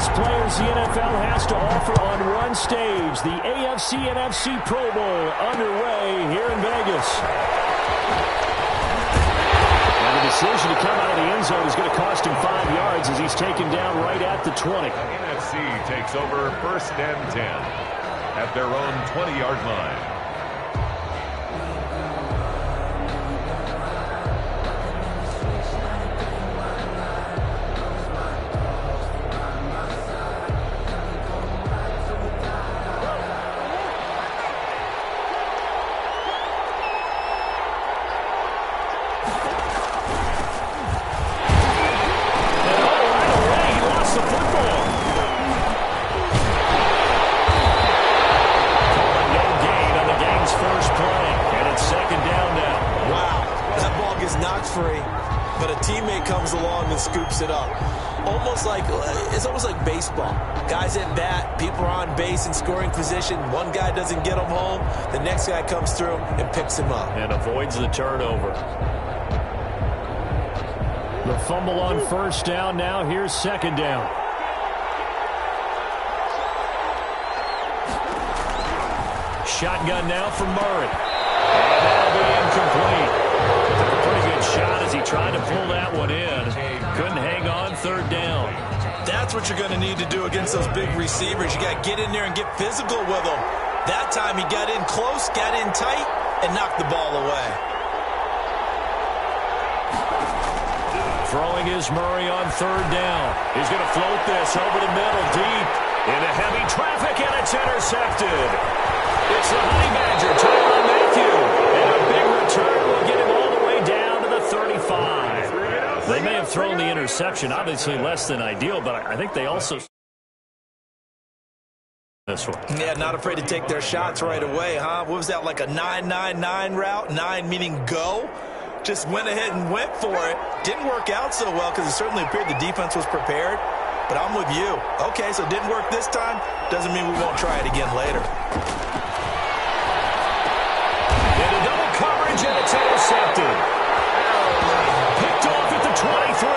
best players the NFL has to offer on one stage. The AFC-NFC Pro Bowl underway here in Vegas. And the decision to come out of the end zone is going to cost him 5 yards as he's taken down right at the 20. The NFC takes over 1st and 10 at their own 20-yard line. Scoops it up. It's almost like baseball. Guys at bat, people are on base in scoring position. One guy doesn't get him home. The next guy comes through and picks him up. And avoids the turnover. The fumble on 1st down. Now here's 2nd down. Shotgun now from Murray. And that'll be incomplete. Took a pretty good shot as he tried to pull that one in. Couldn't hang on 3rd down. That's what you're going to need to do against those big receivers. You got to get in there and get physical with them. That time he got in close, got in tight, and knocked the ball away. Throwing is Murray on 3rd down. He's going to float this over the middle, deep into heavy traffic, and it's intercepted. It's the Honey Badger, Tyrann Mathieu. And a big return will get him all the way down to the 35. They may have thrown the interception, obviously less than ideal, but I think they also... This one. Yeah, not afraid to take their shots right away, huh? What was that, like a 9-9-9 route? 9 meaning go? Just went ahead and went for it. Didn't work out so well because it certainly appeared the defense was prepared. But I'm with you. Okay, so it didn't work this time. Doesn't mean we won't try it again later. Into double coverage, and it's intercepted. Picked off at the 23.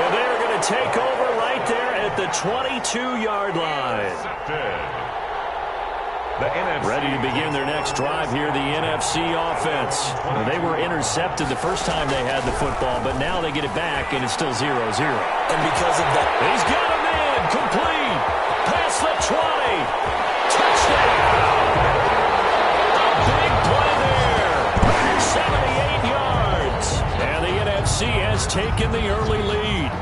And they're going to take over right there at the 22-yard line. The NFC. Ready to begin their next drive here, the NFC offense. They were intercepted the first time they had the football, but now they get it back, and it's still 0-0. And because of that... He's got him in. Complete. Past the 20. Touchdown. A big play there. 78 yards. And the NFC has taken the early lead.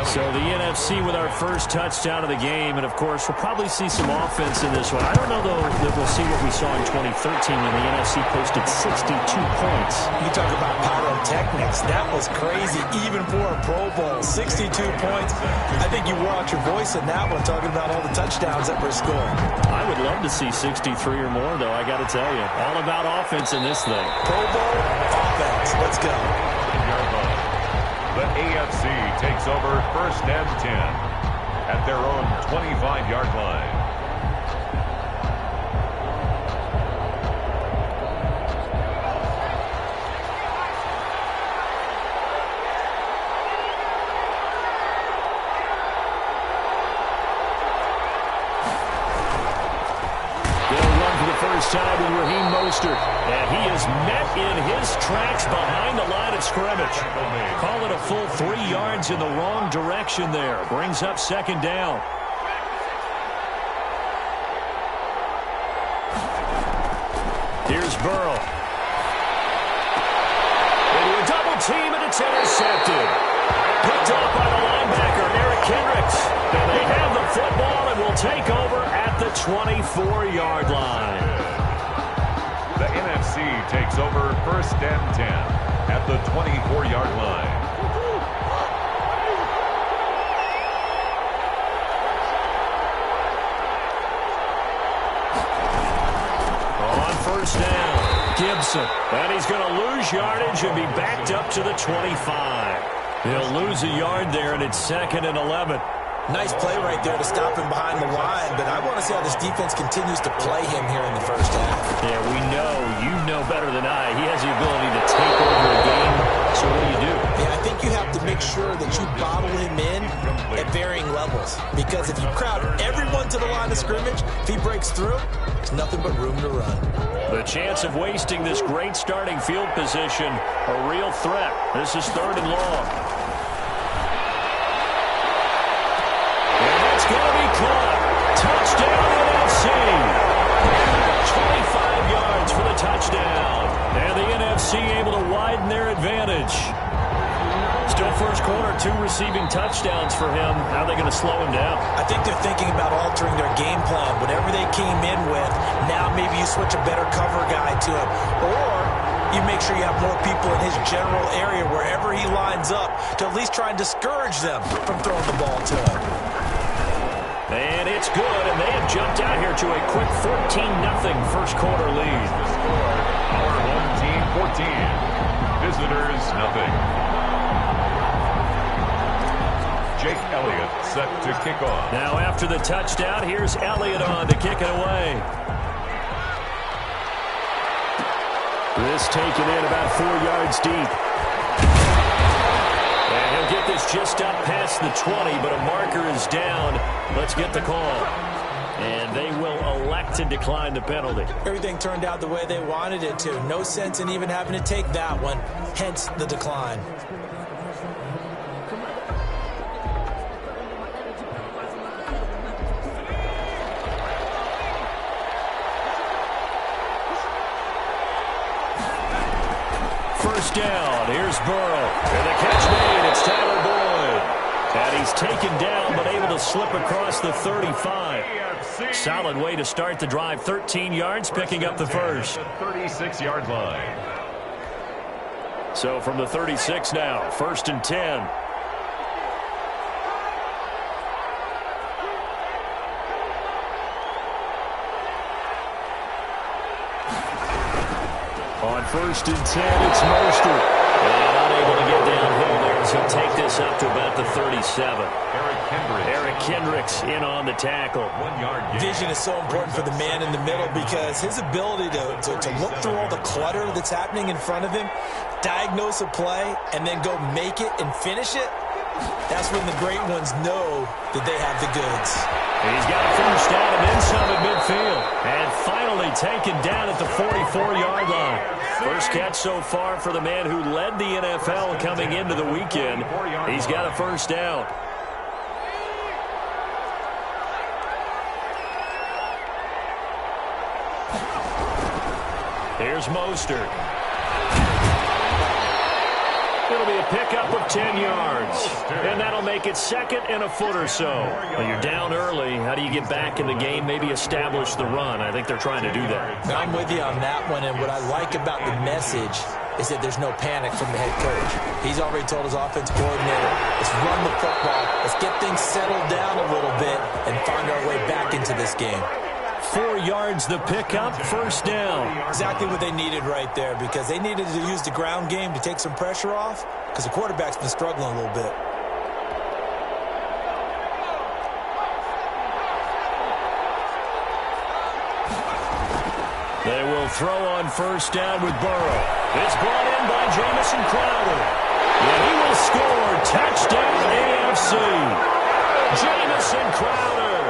So the NFC with our first touchdown of the game, and of course we'll probably see some offense in this one. I don't know though that we'll see what we saw in 2013 when the NFC posted 62 points. You talk about pyrotechnics. That was crazy even for a Pro Bowl. 62 points. I think you wore out your voice in that one talking about all the touchdowns that were scored. I would love to see 63 or more though, I got to tell you. All about offense in this thing. Pro Bowl offense. Let's go. The AFC takes over 1st and 10 at their own 25-yard line. Time with Raheem Mostert, and he is met in his tracks behind the line of scrimmage. Call it a full 3 yards in the wrong direction there. Brings up 2nd down. Here's Burrow. Into a double team, and it's intercepted. Picked off by the linebacker, Eric Kendricks. And they have the football and will take over at the 24-yard line. The NFC takes over 1st and 10 at the 24-yard line. On 1st down, Gibson. And he's going to lose yardage and be backed up to the 25. He'll lose a yard there, and it's 2nd and 11. Nice play right there to stop him behind the line, but I want to see how this defense continues to play him here in the first half. Yeah, we know, you know better than I, he has the ability to take over a game, so what do? Yeah, I think you have to make sure that you bottle him in at varying levels. Because if you crowd everyone to the line of scrimmage, if he breaks through, there's nothing but room to run. The chance of wasting this great starting field position, a real threat. This is 3rd and long. And that's going to be caught. Touchdown NFC. 25 yards for the touchdown. And the NFC able to widen their advantage. Still first quarter, 2 receiving touchdowns for him. How are they going to slow him down? I think they're thinking about altering their game plan. Whatever they came in with, now maybe you switch a better cover guy to him. Or you make sure you have more people in his general area wherever he lines up to at least try and discourage them from throwing the ball to him. And it's good, and they have jumped out here to a quick 14-0 first quarter lead. Our home team 14, visitors nothing. Jake Elliott set to kick off. Now after the touchdown, here's Elliott on to kick it away. This taken in about 4 yards deep. And he'll get this just up past the 20, but a marker is down. Let's get the call. And they will elect to decline the penalty. Everything turned out the way they wanted it to. No sense in even having to take that one, hence the decline. First down. Here's Burrow. And the catch made. It's Tyler Boyd. And he's taken down, but able to slip across the 35. Solid way to start the drive. 13 yards, picking up the first. 36-yard line. So from the 36 now, 1st and 10. On 1st and 10, it's Mostert. And unable to get downhill there as he'll take this up to about the 37. Eric Kendricks in on the tackle. 1 yard gain. Vision is so important for the man in the middle because his ability to look through all the clutter that's happening in front of him, diagnose a play, and then go make it and finish it, that's when the great ones know that they have the goods. He's got a first down and then some at midfield. And finally taken down at the 44-yard line. First catch so far for the man who led the NFL coming into the weekend. He's got a first down. Here's Mostert. It'll be a pickup of 10 yards. And that'll make it 2nd and a foot or so. Well, you're down early. How do you get back in the game? Maybe establish the run. I think they're trying to do that. I'm with you on that one. And what I like about the message is that there's no panic from the head coach. He's already told his offensive coordinator, let's run the football. Let's get things settled down a little bit and find our way back into this game. 4 yards the pickup, first down. Exactly what they needed right there because they needed to use the ground game to take some pressure off because the quarterback's been struggling a little bit. They will throw on first down with Burrow. It's brought in by Jamison Crowder. And he will score. Touchdown AFC. Jamison Crowder,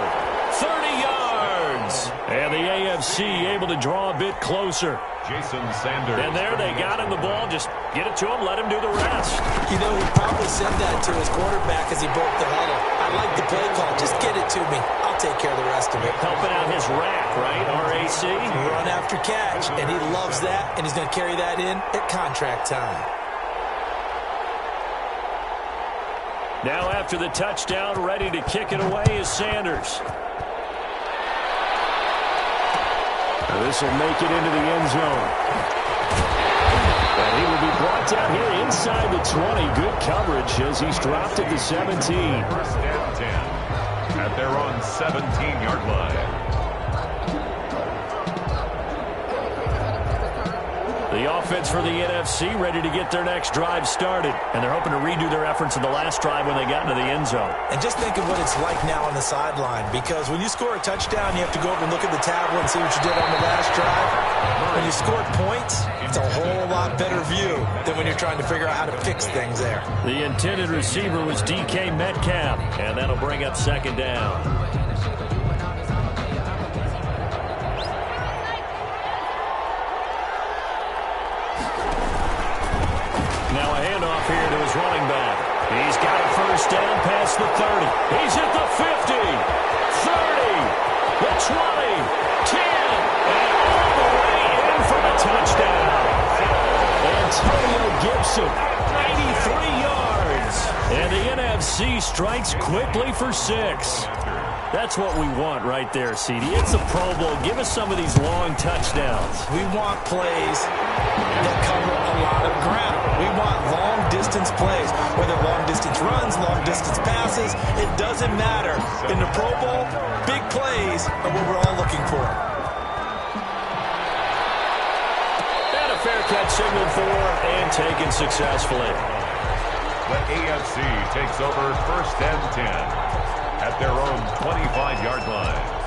30 yards. And the AFC able to draw a bit closer. Jason Sanders. And there they got him the ball. Just get it to him, let him do the rest. You know, he probably said that to his quarterback as he broke the huddle. I like the play call. Just get it to me. I'll take care of the rest of it. Helping out his rack, right? RAC. Run after catch. And he loves that, and he's going to carry that in at contract time. Now after the touchdown, ready to kick it away is Sanders. This will make it into the end zone. And he will be brought down here inside the 20. Good coverage as he's dropped at the 17. 1st and 10 at their own 17-yard line. The offense for the NFC ready to get their next drive started. And they're hoping to redo their efforts in the last drive when they got into the end zone. And just think of what it's like now on the sideline. Because when you score a touchdown, you have to go over and look at the tablet and see what you did on the last drive. When you scored points, it's a whole lot better view than when you're trying to figure out how to fix things there. The intended receiver was DK Metcalf. And that'll bring up second down. Now a handoff here to his running back. He's got a first down past the 30. He's at the 50, 30, the 20, 10, and all the way in for the touchdown. Antonio Gibson, 93 yards. And the NFC strikes quickly for 6. That's what we want right there, CD. It's a Pro Bowl. Give us some of these long touchdowns. We want plays that cover a lot of ground. We want long-distance plays, whether long-distance runs, long-distance passes. It doesn't matter. In the Pro Bowl, big plays are what we're all looking for. And a fair catch signaled for and taken successfully. The AFC takes over first and 10 at their own 25-yard line.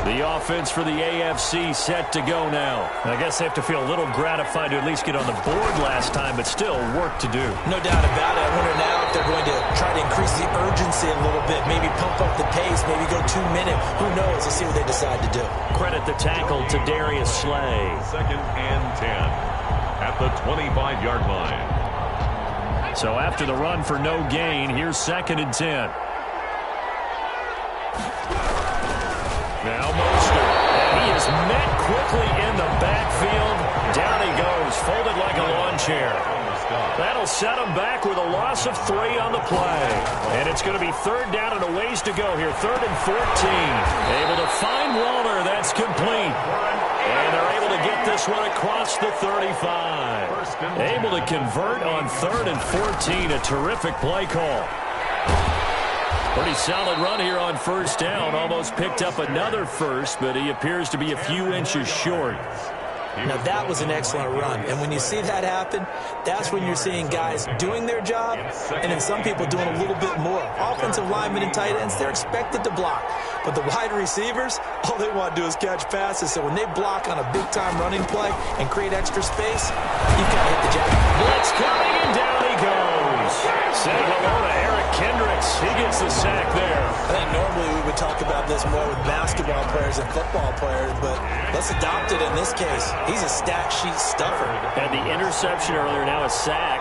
The offense for the AFC set to go now. I guess they have to feel a little gratified to at least get on the board last time, but still work to do. No doubt about it. I wonder now if they're going to try to increase the urgency a little bit, maybe pump up the pace, maybe go 2 minutes. Who knows? Let's see what they decide to do. Credit the tackle to Darius Slay. Second and 10 at the 25-yard line. So after the run for no gain, here's second and 10. Now Mostert. And he is met quickly in the backfield. Down he goes, folded like a lawn chair. That'll set him back with a loss of 3 on the play. And it's going to be third down and a ways to go here. Third and 14. Able to find Walter. That's complete. And they're able to get this one across the 35. Able to convert on third and 14. A terrific play call. Pretty solid run here on first down. Almost picked up another first, but he appears to be a few inches short. Now, that was an excellent run. And when you see that happen, that's when you're seeing guys doing their job and then some people doing a little bit more. Offensive linemen and tight ends, they're expected to block. But the wide receivers, all they want to do is catch passes. So when they block on a big-time running play and create extra space, you've got to hit the jacket. Blitz coming, and down he goes. Say hello to Eric Kendricks. He gets the sack there. I think normally we would talk about this more with basketball players and football players, but let's adopt it in this case. He's a stat sheet stuffer. And the interception earlier, now a sack.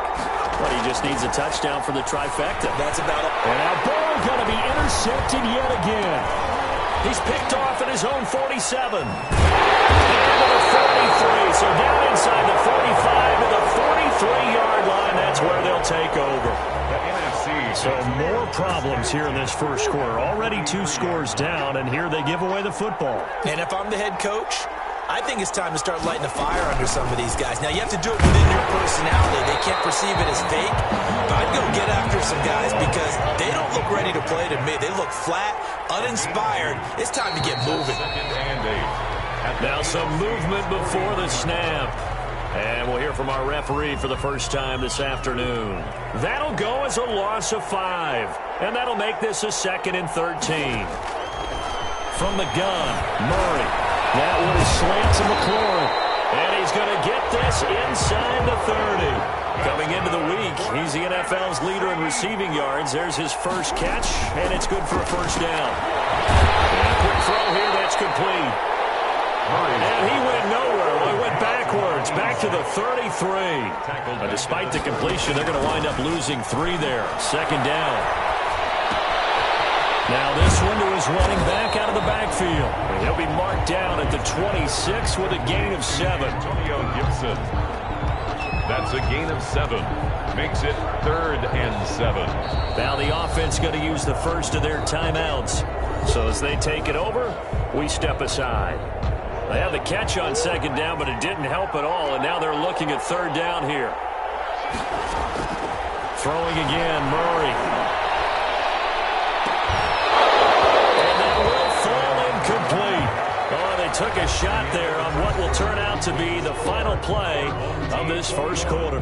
But he just needs a touchdown for the trifecta. That's about it. And now Burrow going to be intercepted yet again. He's picked off at his own 47. And to the 43. So down inside the 45 to the 43-yard line. That's where they'll take over. The NFC. So more problems here in this first quarter. Already 2 scores down, and here they give away the football. And if I'm the head coach, I think it's time to start lighting a fire under some of these guys. Now, you have to do it within your personality. They can't perceive it as fake. But I'd go get after some guys because they don't look ready to play to me. They look flat, uninspired. It's time to get moving. Second and 8. Now some movement before the snap. And we'll hear from our referee for the first time this afternoon. That'll go as a loss of 5. And that'll make this a second and 13. From the gun, Murray. That one is slant to McLaurin. And he's going to get this inside the 30. Coming into the week, he's the NFL's leader in receiving yards. There's his first catch, and it's good for a first down. And a quick throw here, that's complete. And he went nowhere. Well, he went backwards, back to the 33. But despite the completion, they're going to wind up losing 3 there. Second down. Now this one to his running back out of the backfield. And he'll be marked down at the 26 with a gain of 7. Antonio Gibson. That's a gain of 7. Makes it third and 7. Now the offense going to use the first of their timeouts. So as they take it over, we step aside. They have the catch on second down, but it didn't help at all. And now they're looking at third down here. Throwing again, Murray. took a shot there on what will turn out to be the final play of this first quarter.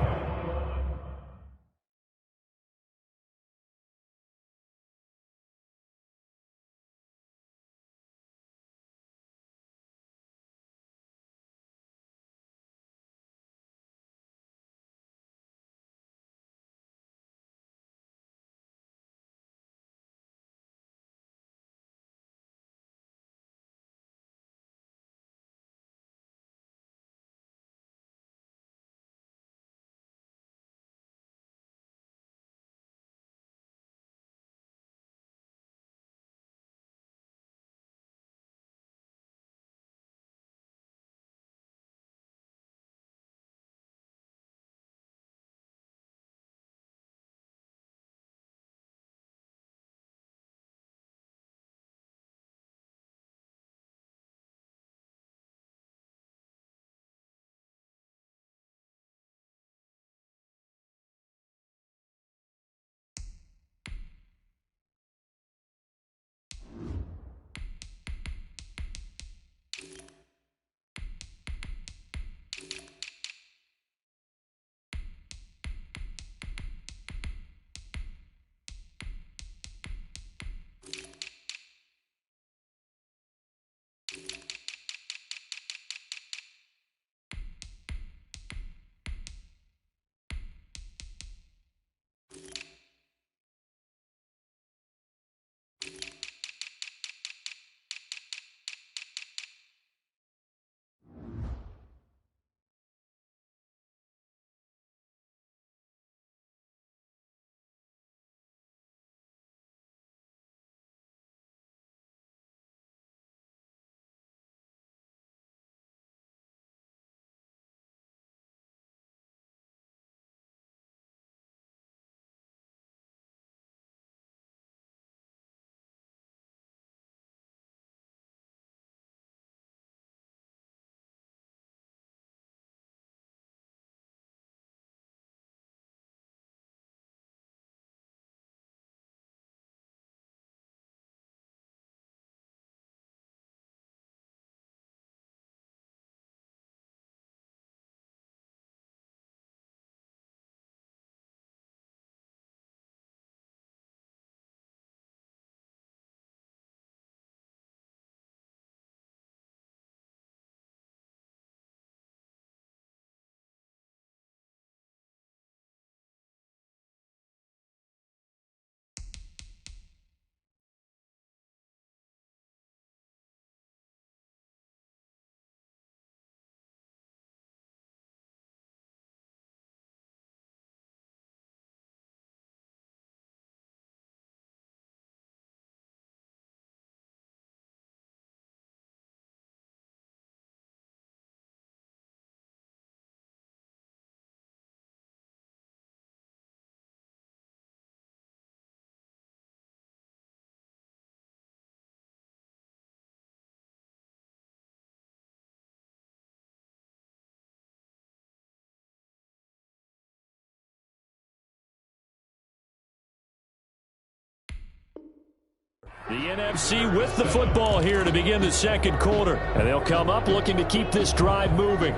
The NFC with the football here to begin the second quarter. And they'll come up looking to keep this drive moving.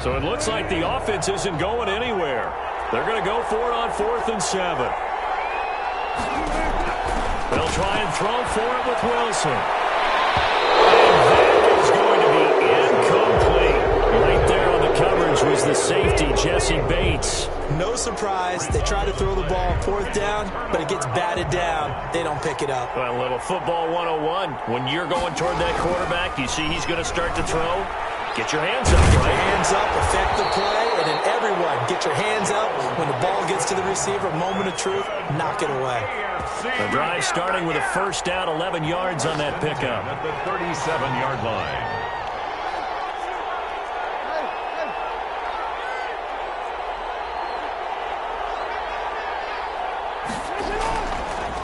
So it looks like the offense isn't going anywhere. They're going to go for it on 4th and 7. They'll try and throw for it with Wilson. And that is going to be incomplete. Right there on the coverage was the safety, Jesse Bates. No surprise. They try to throw the ball 4th down, but it gets batted down. They don't pick it up. Well, a little football 101. When you're going toward that quarterback, you see he's going to start to throw. Get your hands up, right? Hands up, affect the play, and then everyone get your hands up. When the ball gets to the receiver, moment of truth, knock it away. The drive starting with a first down, 11 yards on that pickup. At the 37-yard line.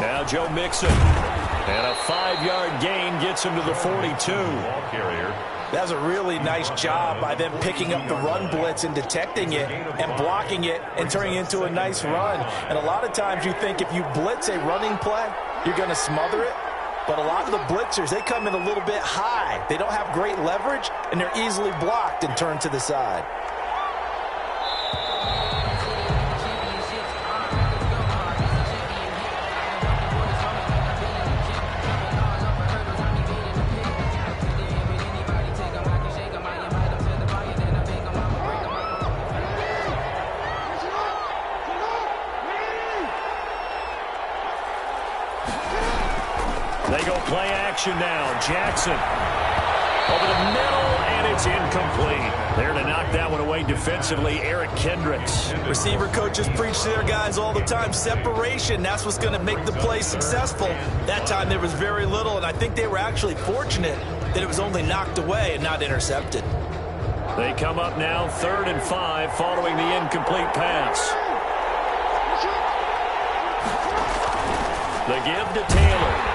Now Joe Mixon. And a 5-yard gain gets him to the 42. Ball carrier. That was a really nice job by them picking up the run blitz and detecting it and blocking it and turning it into a nice run. And a lot of times you think if you blitz a running play, you're going to smother it. But a lot of the blitzers, they come in a little bit high. They don't have great leverage, and they're easily blocked and turned to the side. They go play action now. Jackson over the middle, and it's incomplete. There to knock that one away defensively, Eric Kendricks. Receiver coaches preach to their guys all the time. Separation, that's what's going to make the play successful. That time there was very little, and I think they were actually fortunate that it was only knocked away and not intercepted. They come up now 3rd and 5 following the incomplete pass. The give to Taylor.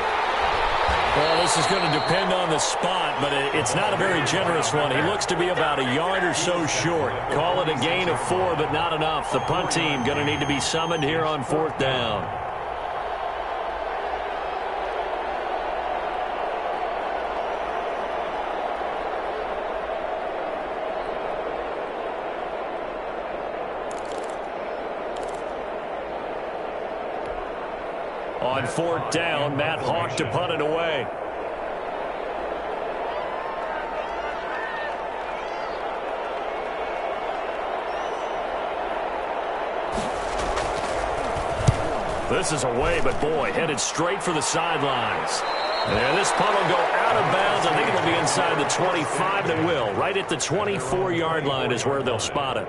Well, this is going to depend on the spot, but it's not a very generous one. He looks to be about a yard or so short. Call it a gain of 4, but not enough. The punt team going to need to be summoned here on 4th down. On 4th down, Matt Hawk to punt it away. This is away, but boy, headed straight for the sidelines. And this punt will go out of bounds. I think it'll be inside the 25, and it will. Right at the 24-yard line is where they'll spot it.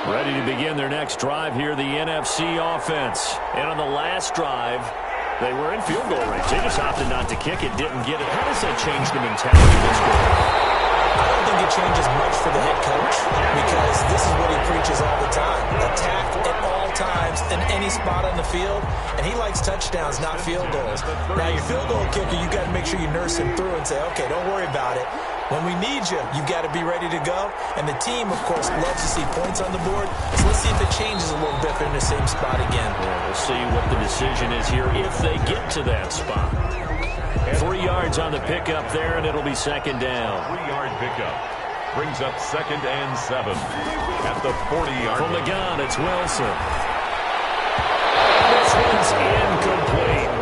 Ready to begin their next drive here, the NFC offense. And on the last drive, they were in field goal range. They just opted not to kick it, didn't get it. How does that change the mentality this way? I don't think it changes much for the head coach because this is what he preaches all the time. Attack at all times in any spot on the field, and he likes touchdowns, not field goals. Now, your field goal kicker, you got to make sure you nurse him through and say, okay, don't worry about it. When we need you, you've got to be ready to go. And the team, of course, loves to see points on the board. So let's see if it changes a little bit if they're in the same spot again. Yeah, we'll see what the decision is here if they get to that spot. 3 yards on the pickup there, and it'll be 2nd down. 3-yard pickup. Brings up 2nd and 7 at the 40-yard line. From the gun, it's Wilson. This one's incomplete.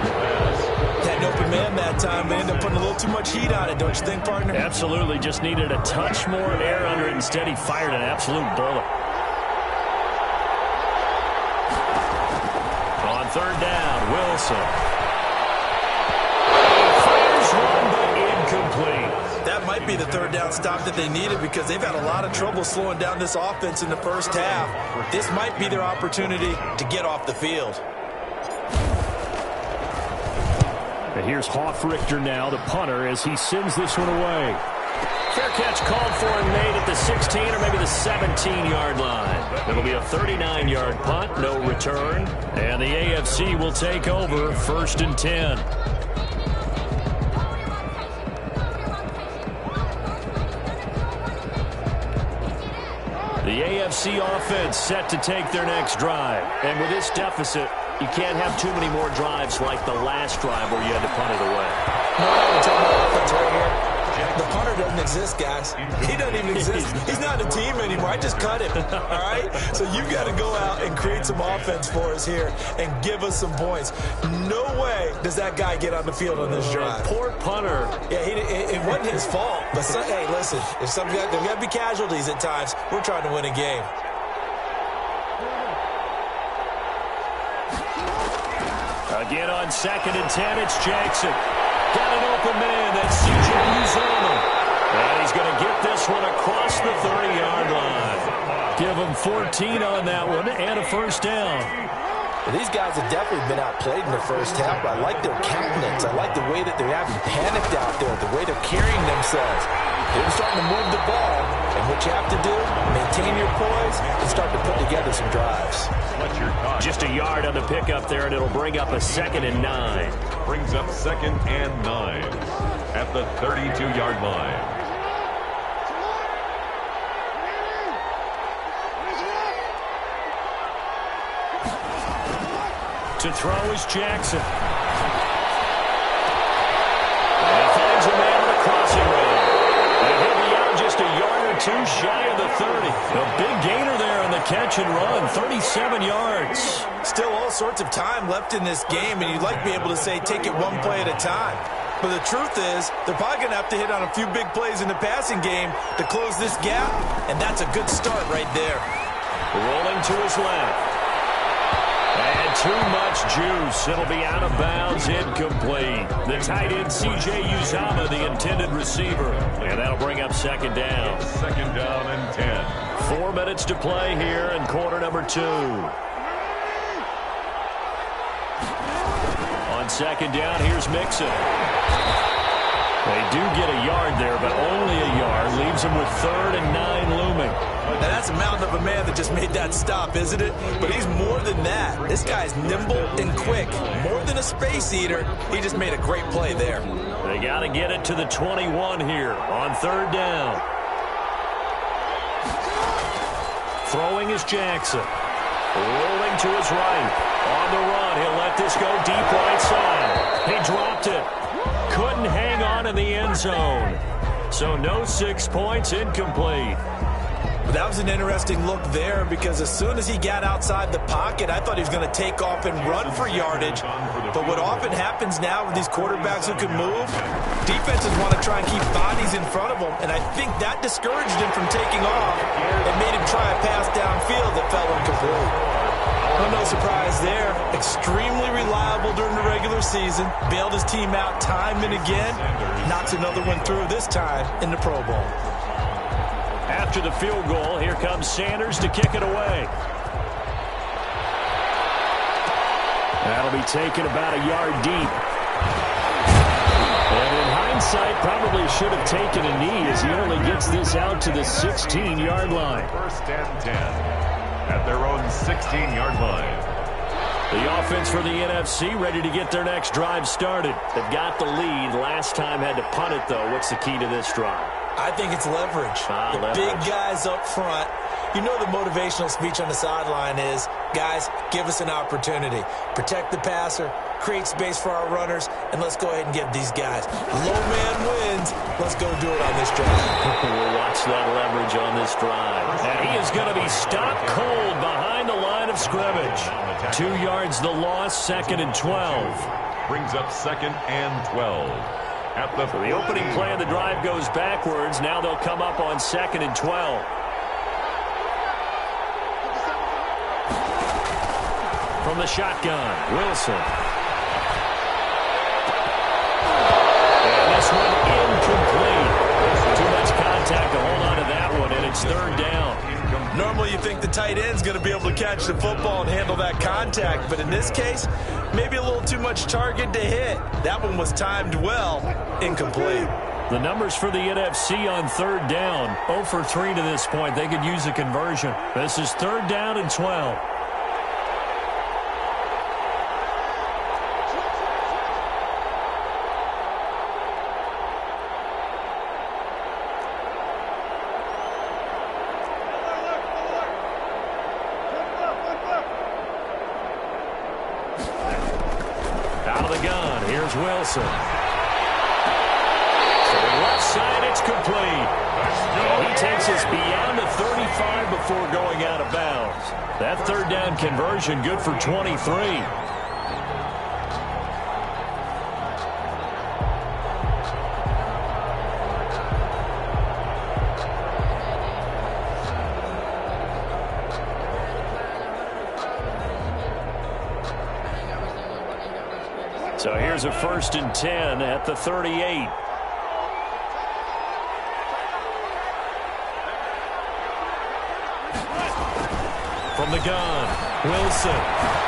Had an open man that time, but ended up putting a little too much heat on it, don't you think, partner? Absolutely. Just needed a touch more air under it. Instead, he fired an absolute bullet. On 3rd down, Wilson. Fires one, but incomplete. That might be the 3rd down stop that they needed because they've had a lot of trouble slowing down this offense in the first half. This might be their opportunity to get off the field. And here's Hoffrichter now, the punter, as he sends this one away. Fair catch called for and made at the 16 or maybe the 17-yard line. It'll be a 39-yard punt, no return. And the AFC will take over 1st and 10. The AFC offense set to take their next drive. And with this deficit, you can't have too many more drives like the last drive where you had to punt it away. No, I'm talking about offense right here. The punter doesn't exist, guys. He doesn't even exist. He's not a team anymore. I just cut him, all right? So you've got to go out and create some offense for us here and give us some points. No way does that guy get on the field on this drive. Poor punter. Yeah, it wasn't his fault. But, hey, listen, if there's got to be casualties at times. We're trying to win a game. Again on 2nd and 10, it's Jackson. Got an open man, that's C.J. Uzomah. And he's going to get this one across the 30-yard line. Give him 14 on that one and a 1st down. Well, these guys have definitely been outplayed in the first half, but I like their countenance. I like the way that they're having panicked out there, the way they're carrying themselves. They're starting to move the ball, And what you have to do, maintain your poise and start to put together some drives. Just a yard on the pickup there, and it'll bring up a 2nd and 9. Brings up 2nd and 9 at the 32-yard line. To throw is Jackson. And he finds a man on the crossing road. And he'll be out just a yard or two shy of the 30. A big gainer there on the catch and run, 37 yards. Still all sorts of time left in this game, and you'd like to be able to say take it one play at a time. But the truth is, they're probably going to have to hit on a few big plays in the passing game to close this gap, and that's a good start right there. Rolling to his left. And too much juice. It'll be out of bounds, incomplete. The tight end, C.J. Uzama, the intended receiver. And that'll bring up 2nd down. 2nd down and 10. 4 minutes to play here in quarter number 2. On 2nd down, here's Mixon. They do get a yard there, but only a yard. Leaves them with 3rd and 9 looming. Now that's a mountain of a man that just made that stop, isn't it? But he's more than that. This guy's nimble and quick. More than a space eater, he just made a great play there. They got to get it to the 21 here on 3rd down. Throwing is Jackson. Rolling to his right. On the run, he'll let this go deep right side. He dropped it. Couldn't hang on in the end zone. So no 6 points, incomplete. But that was an interesting look there because as soon as he got outside the pocket, I thought he was going to take off and run for yardage. But what often happens now with these quarterbacks who can move, defenses want to try and keep bodies in front of them, and I think that discouraged him from taking off and made him try a pass downfield that fell incomplete. Well, no surprise there. Extremely reliable during the regular season. Bailed his team out time and again. Knocks another one through this time in the Pro Bowl. After the field goal, here comes Sanders to kick it away. That'll be taken about a yard deep. And in hindsight, probably should have taken a knee as he only gets this out to the 16-yard line. 1st and 10 at their own 16-yard line. The offense for the NFC ready to get their next drive started. They've got the lead. Last time had to punt it, though. What's the key to this drive? I think it's leverage. The big guys up front. You know the motivational speech on the sideline is, guys, give us an opportunity. Protect the passer, create space for our runners, and let's go ahead and give these guys. Low man wins. Let's go do it on this drive. We'll watch that leverage on this drive. And he is going to be stopped cold behind the line of scrimmage. 2 yards the loss, 2nd and 12. Brings up 2nd and 12. So the opening play of the drive goes backwards. Now they'll come up on 2nd and 12. From the shotgun, Wilson. And this one incomplete. Too much contact to hold on to that one, and it's 3rd down. Normally you think the tight end's going to be able to catch the football and handle that contact, but in this case, maybe a little too much target to hit. That one was timed well, incomplete. The numbers for the NFC on 3rd down, 0 for 3 to this point. They could use a conversion. This is 3rd down and 12. Out of the gun, here's Wilson. To the left side, it's complete. And he takes us beyond the 35 before going out of bounds. That 3rd down conversion good for 23. So here's a 1st and 10 at the 38. From the gun, Wilson.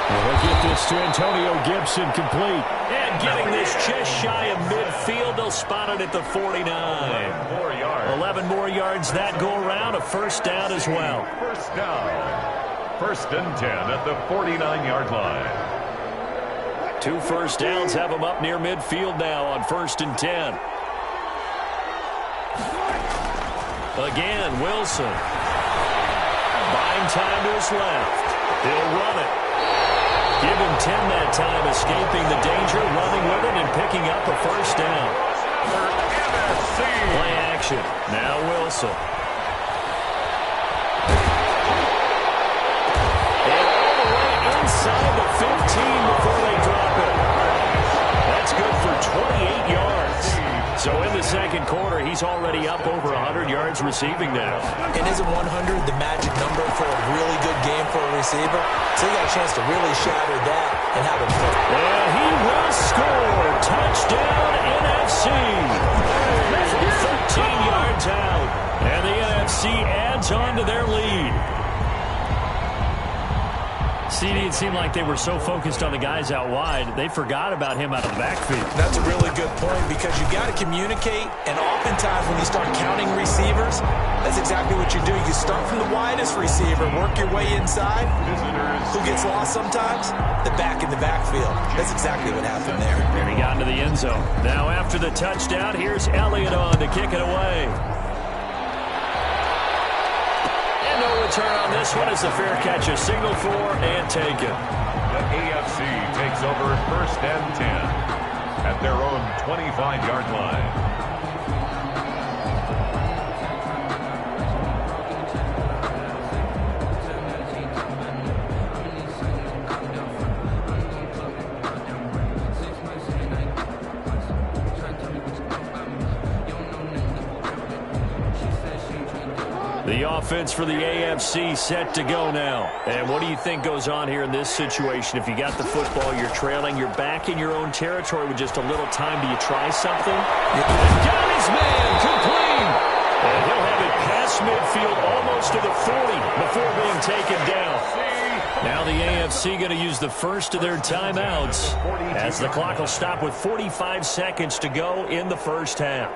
Well, they'll get this to Antonio Gibson, complete. And getting this just shy of midfield, they'll spot it at the 49. 11 more yards that go around, a first down as well. First down. 1st and 10 at the 49-yard line. 2 first downs have them up near midfield now on 1st and 10. Again, Wilson. Buying time to his left. He'll run it. Give him 10 that time, escaping the danger, running with it, and picking up a first down. Play action. Now Wilson. And all the way inside the 15 before they drop it. That's good for 28 yards. So in the second quarter, he's already up over 100 yards receiving now. And isn't 100 the magic number for a really good game for a receiver? So he got a chance to really shatter that and have it fit. And he will score. Touchdown, NFC. 13 yards out. And the NFC adds on to their lead. CD, it seemed like they were so focused on the guys out wide, they forgot about him out of the backfield. That's a really good point because you got to communicate, and oftentimes when you start counting receivers, that's exactly what you do. You start from the widest receiver, work your way inside. Who gets lost sometimes? The back in the backfield. That's exactly what happened there. And he got into the end zone. Now after the touchdown, here's Elliott on to kick it away. Return on this one is a fair catch, a signal for and taken. The AFC takes over 1st and 10 at their own 25-yard line. The offense for the AFC set to go now. And what do you think goes on here in this situation? If you got the football, you're trailing, you're back in your own territory with just a little time. Do you try something? Got his man, complete. And he'll have it past midfield almost to the 40 before being taken down. Now the AFC going to use the first of their timeouts as the clock will stop with 45 seconds to go in the first half.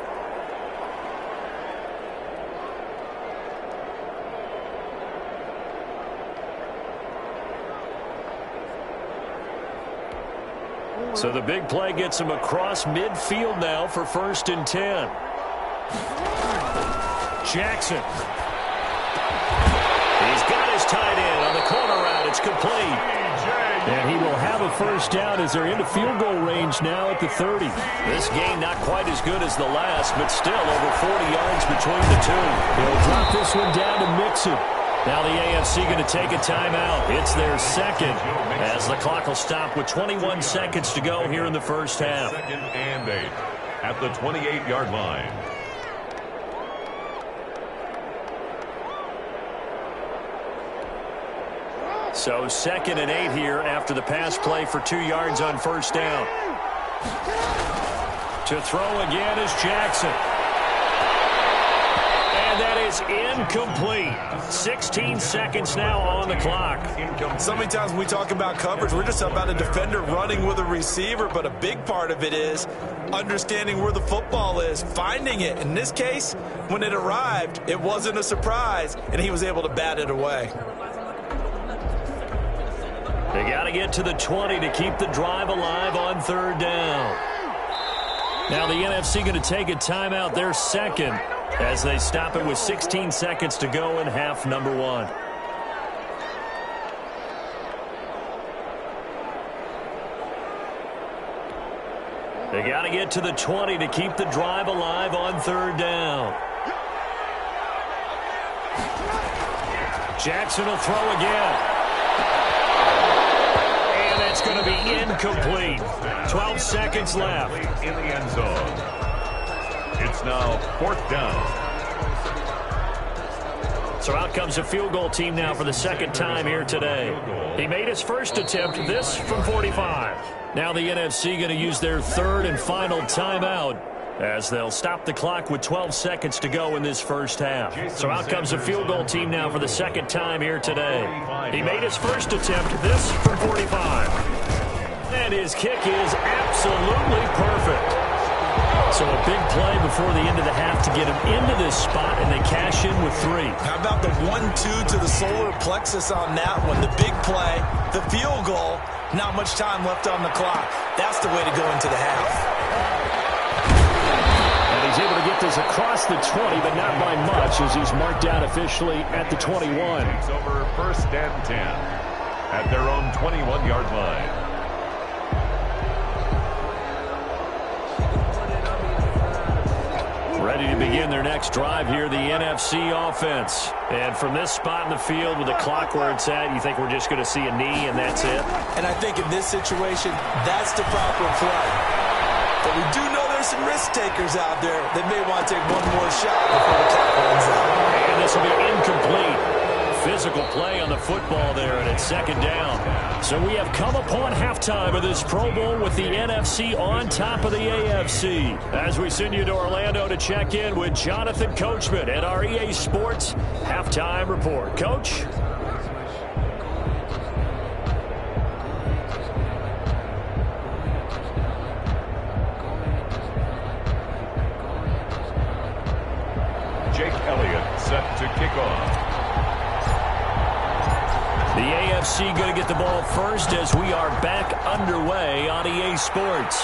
So the big play gets him across midfield now for 1st and 10. Jackson. He's got his tight end on the corner route. It's complete. And he will have a first down as they're into field goal range now at the 30. This game not quite as good as the last, but still over 40 yards between the two. He'll drop this one down to Mixon. Now the AFC going to take a timeout. It's their second as the clock will stop with 21 seconds to go here in the first half. 2nd and 8 at the 28-yard line. So 2nd and 8 here after the pass play for 2 yards on first down. To throw again is Jackson. That is incomplete. 16 seconds now on the clock. So many times when we talk about coverage, we're just about a defender running with a receiver, but a big part of it is understanding where the football is, finding it. In this case, when it arrived, it wasn't a surprise, and he was able to bat it away. They got to get to the 20 to keep the drive alive on 3rd down. Now the NFC going to take a timeout, their second, as they stop it with 16 seconds to go in half number 1. They got to get to the 20 to keep the drive alive on 3rd down. Jackson will throw again. And it's going to be incomplete. 12 seconds left. In the end zone. It's now 4th down. So out comes a field goal team now for the second time here today. He made his first attempt, this from 45. Now the NFC going to use their 3rd and final timeout as they'll stop the clock with 12 seconds to go in this first half. So out comes a field goal team now for the second time here today. He made his first attempt, this from 45. And his kick is absolutely perfect. So a big play before the end of the half to get him into this spot, and they cash in with 3. How about the 1-2 to the solar plexus on that one? The big play, the field goal, not much time left on the clock. That's the way to go into the half. And he's able to get this across the 20, but not by much, as he's marked out officially at the 21. Takes over first and 10 at their own 21-yard line. Ready to begin their next drive here, the NFC offense. And from this spot in the field with the clock where it's at, you think we're just going to see a knee and that's it? And I think in this situation, that's the proper play. But we do know there's some risk takers out there that may want to take one more shot before the clock runs out. And this will be incomplete. Physical play on the football there, and it's second down. So we have come upon halftime of this Pro Bowl with the NFC on top of the AFC. As we send you to Orlando to check in with Jonathan Coachman at our EA Sports Halftime Report. Coach? Jake Elliott set to kick off. The AFC going to get the ball first as we are back underway on EA Sports.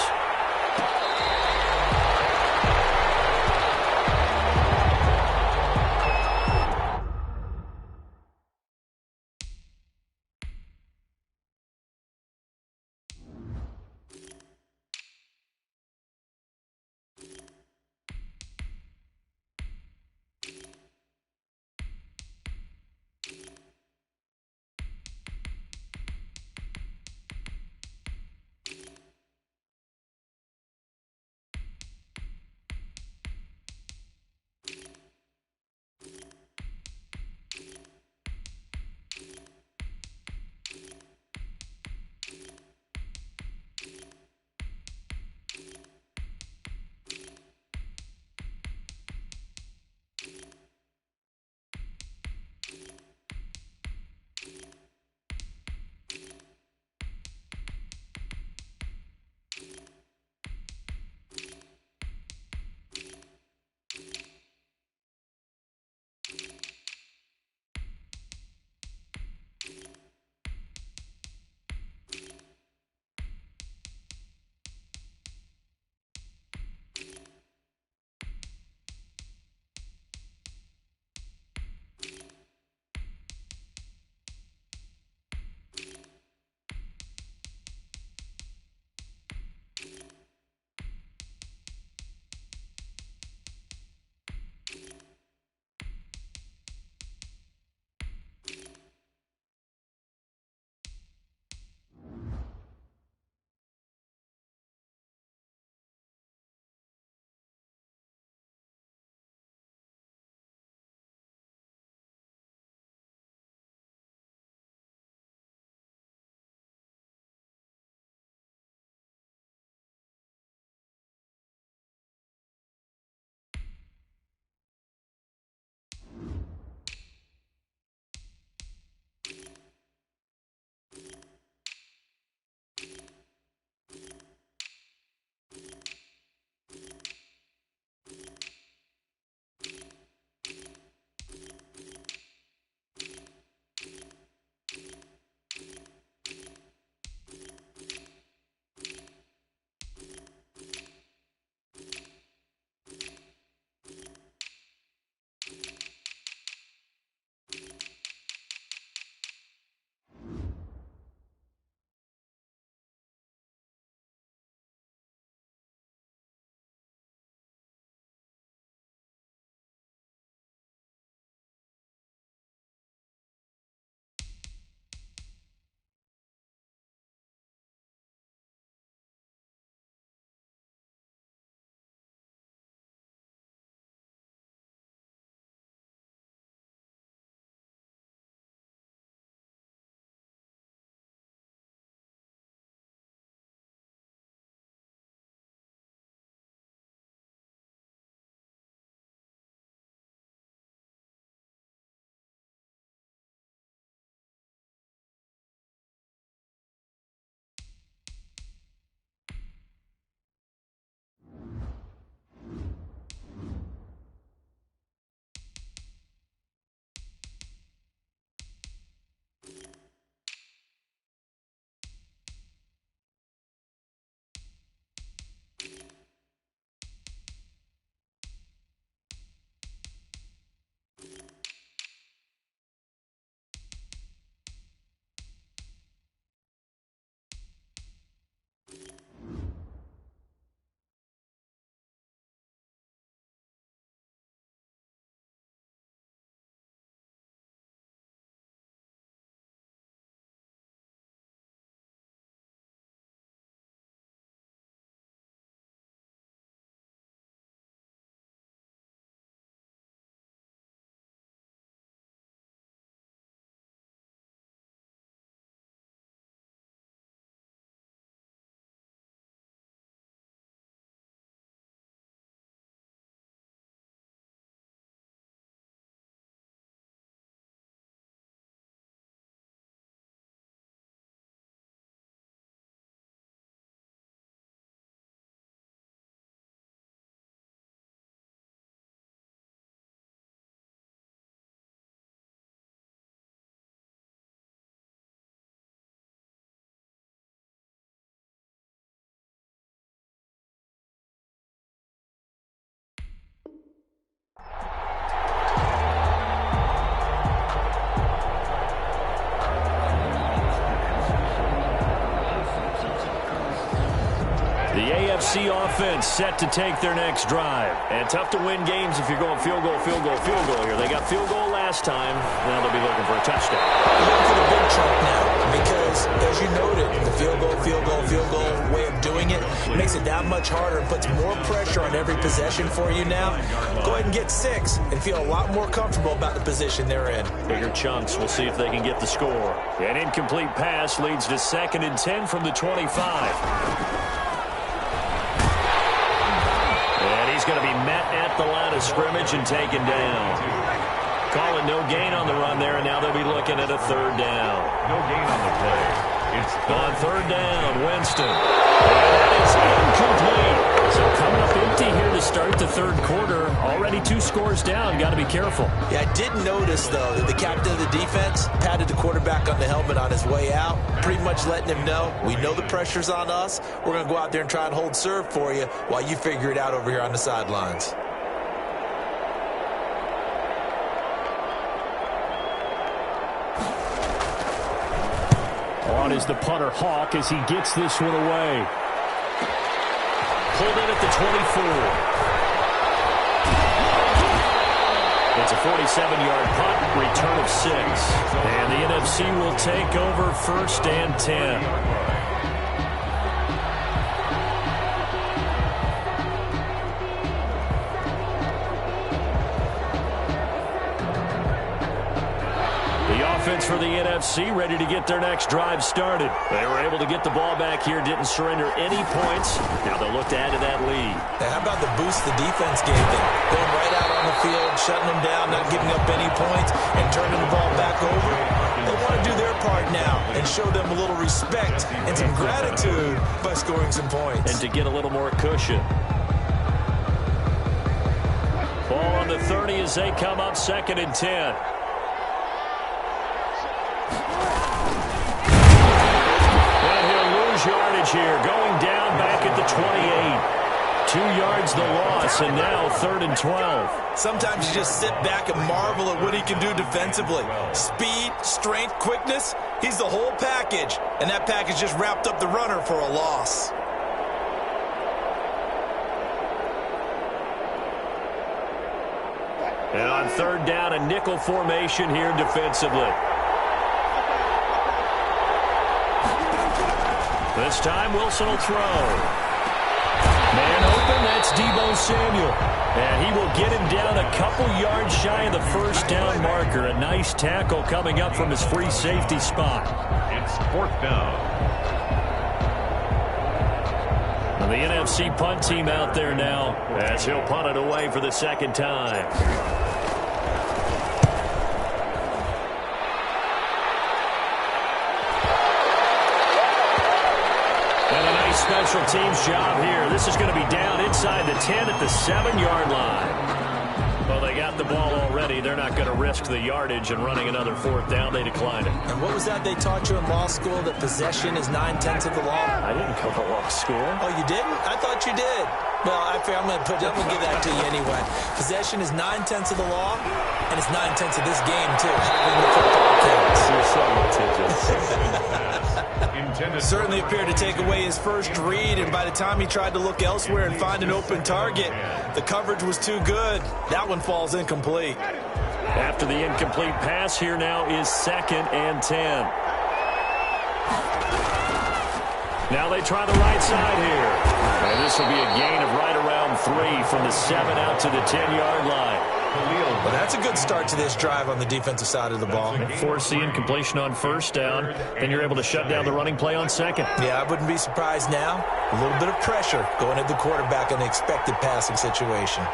NFC offense set to take their next drive. And tough to win games if you're going field goal, field goal, field goal here. They got field goal last time. Now they'll be looking for a touchdown. Looking for the big chunk now because, as you noted, the field goal, field goal, field goal way of doing it makes it that much harder and puts more pressure on every possession for you now. Go ahead and get 6 and feel a lot more comfortable about the position they're in. Bigger chunks. We'll see if they can get the score. An incomplete pass leads to 2nd and 10 from the 25. And he's going to be met at the line of scrimmage and taken down. Call it no gain on the run there, and now they'll be looking at a 3rd down. No gain on the play. It's on 3rd down, Winston. And that is incomplete. So coming up empty here to start the 3rd quarter. Already 2 scores down. Got to be careful. Yeah, I did notice, though, that the captain of the defense patted the quarterback on the helmet on his way out, pretty much letting him know, we know the pressure's on us. We're going to go out there and try and hold serve for you while you figure it out over here on the sidelines. On is the punter, Hawk, as he gets this one away. Pulled in at the 24. It's a 47-yard punt, return of 6. And the NFC will take over 1st and 10. For the NFC, ready to get their next drive started. They were able to get the ball back here, didn't surrender any points. Now they'll look to add to that lead. Now, how about the boost the defense gave them? Going right out on the field, shutting them down, not giving up any points, and turning the ball back over. They want to do their part now and show them a little respect and some gratitude by scoring some points. And to get a little more cushion. Ball on the 30 as they come up 2nd and 10. Yardage here, going down back at the 28. 2 yards the loss, and now 3rd and 12. Sometimes you just sit back and marvel at what he can do defensively. Speed, strength, quickness, he's the whole package. And that package just wrapped up the runner for a loss. And on 3rd down, a nickel formation here defensively. This time, Wilson will throw. Man open, that's Deebo Samuel. And he will get him down a couple yards shy of the 1st down marker. A nice tackle coming up from his free safety spot. It's 4th down. And the NFC punt team out there now as he'll punt it away for the 2nd time. Special teams job here. This is going to be down inside the 10 at the 7-yard line. Well, they got the ball already. They're not going to risk the yardage and running another 4th down. They decline it. And what was that they taught you in law school, that possession is 9/10 of the law? I didn't go to law school. Oh, you didn't? I thought you did. Well, I'm going to give that to you anyway. Possession is 9/10 of the law, and it's 9/10 of this game, too, having the football counts. You're so litigious. Certainly appeared to take away his first read, and by the time he tried to look elsewhere and find an open target, the coverage was too good. That one falls incomplete. After the incomplete pass, here now is 2nd and 10. Now they try the right side here. And this will be a gain of right around 3 from the 7 out to the 10-yard line. Well, that's a good start to this drive on the defensive side of the ball. Force the incompletion on 1st down, then you're able to shut down the running play on 2nd. Yeah, I wouldn't be surprised now. A little bit of pressure going at the quarterback in the expected passing situation.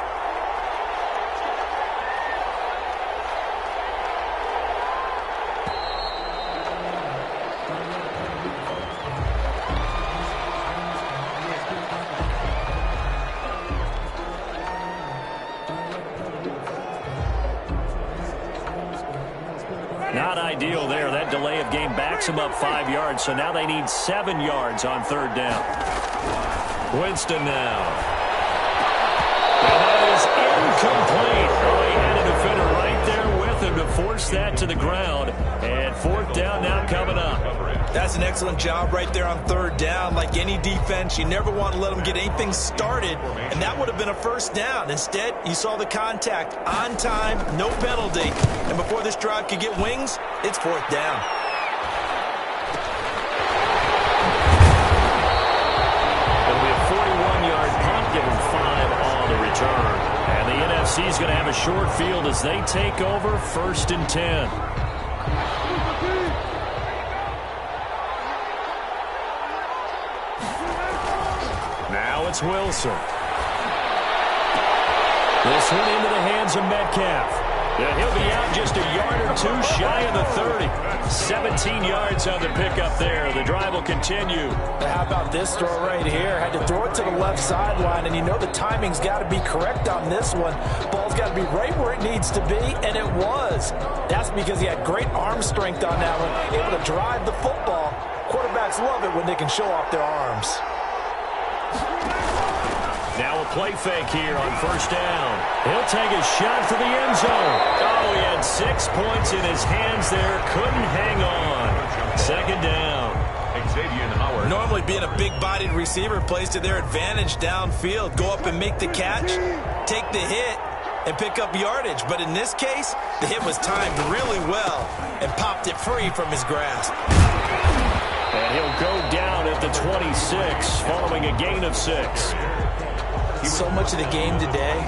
Not ideal there. That delay of game backs them up 5 yards, so now they need 7 yards on 3rd down. Winston now. And that is incomplete. Oh, he had a defender right there with him to force that to the ground. And fourth down now coming up. That's an excellent job right there on third down. Like any defense, you never want to let them get anything started, and that would have been a first down. Instead, you saw the contact on time, no penalty, and before this drive could get wings, it's fourth down. It'll be a 41-yard punt, give him 5 on the return. And the NFC is going to have a short field as they take over 1st and 10. Now it's Wilson. This one into the hands of Metcalf. Yeah, he'll be out just a yard or two shy of the 30. 17 yards on the pickup there. The drive will continue. How about this throw right here? Had to throw it to the left sideline, and you know the timing's got to be correct on this one. Ball's got to be right where it needs to be, and it was. That's because he had great arm strength on that one, able to drive the football. Quarterbacks love it when they can show off their arms. Now a play fake here on first down. He'll take a shot for the end zone. Oh, he had 6 points in his hands there. Couldn't hang on. Second down. Normally being a big-bodied receiver plays to their advantage downfield. Go up and make the catch, take the hit, and pick up yardage. But in this case, the hit was timed really well and popped it free from his grasp. And he'll go down at the 26 following a gain of 6. So much of the game today,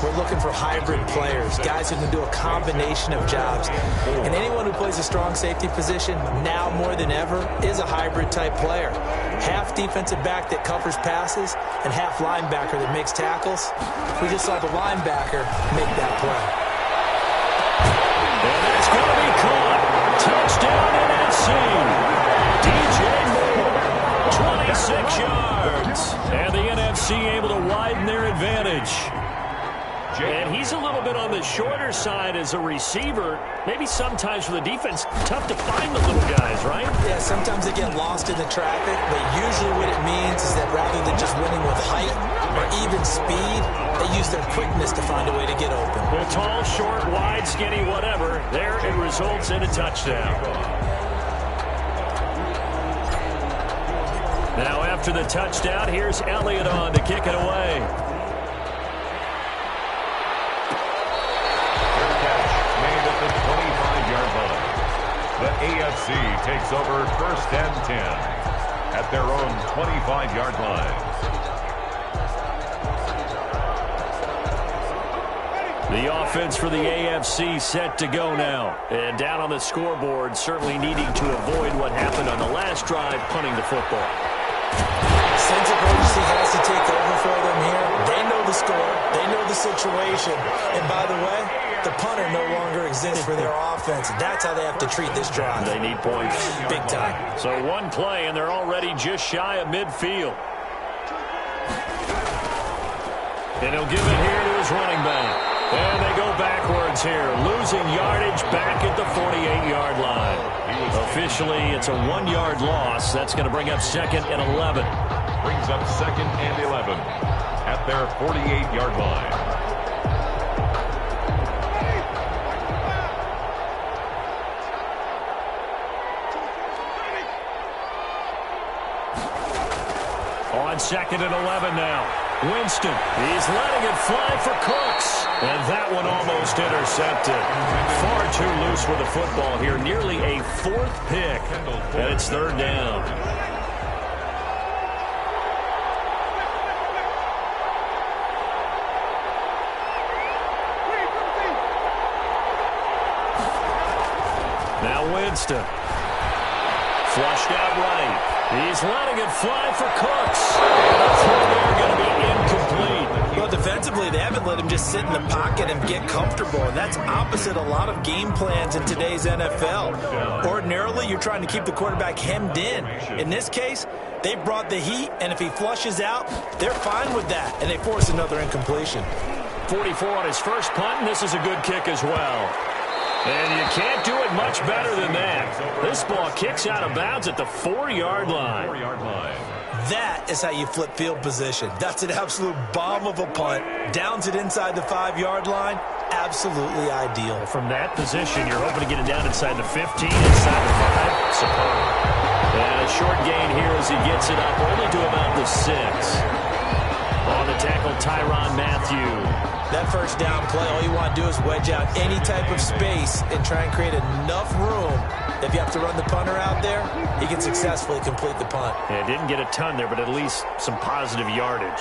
we're looking for hybrid players, guys who can do a combination of jobs. And anyone who plays a strong safety position, now more than ever, is a hybrid-type player. Half defensive back that covers passes and half linebacker that makes tackles. We just saw the linebacker make that play. And that's going to be caught. Touchdown NFC. DJ Moore, 26 yards. And the NFC able to widen their advantage. And he's a little bit on the shorter side as a receiver. Maybe sometimes for the defense, tough to find the little guys, right? Yeah, sometimes they get lost in the traffic, but usually what it means is that rather than just winning with height or even speed, they use their quickness to find a way to get open. Well, tall, short, wide, skinny, whatever, there it results in a touchdown. Now after the touchdown, here's Elliott on to kick it away. Made at the 25-yard line. The AFC takes over 1st and 10 at their own 25-yard line. The offense for the AFC set to go now. And down on the scoreboard, certainly needing to avoid what happened on the last drive, punting the football. Sense of urgency has to take over for them here. They know the score. They know the situation. And by the way, the punter no longer exists for their offense. That's how they have to treat this drive. They need points. Big time. So one play, and they're already just shy of midfield. And he'll give it here to his running back. And they go backwards here, losing yardage back at the 48-yard line. Officially, it's a 1-yard loss. That's going to bring up 2nd and 11. Brings up 2nd and 11 at their 48-yard line. On 2nd and 11 now. Winston, he's letting it fly for Cooks. And that one almost intercepted. Far too loose with the football here. Nearly a 4th pick. And it's 3rd down. Now Winston. Flushed out right. He's letting it fly for Cooks. And the throw there going to be incomplete. Well, defensively, they haven't let him just sit in the pocket and get comfortable. And that's opposite a lot of game plans in today's NFL. Ordinarily, you're trying to keep the quarterback hemmed in. In this case, they brought the heat, and if he flushes out, they're fine with that, and they force another incompletion. 44 on his first punt, and this is a good kick as well. And you can't do it much better than that. This ball kicks out of bounds at the 4-yard line. That is how you flip field position. That's an absolute bomb of a punt. Downs it inside the 5-yard line. absolutely ideal. From that position, you're hoping to get it down inside the 15, inside the 5. Superb. And a short gain here as he gets it up only to about the 6. On the tackle, Tyrann Mathieu. That first down play, all you want to do is wedge out any type of space and try and create enough room. If you have to run the punter out there, he can successfully complete the punt. Yeah, didn't get a ton there, but at least some positive yardage.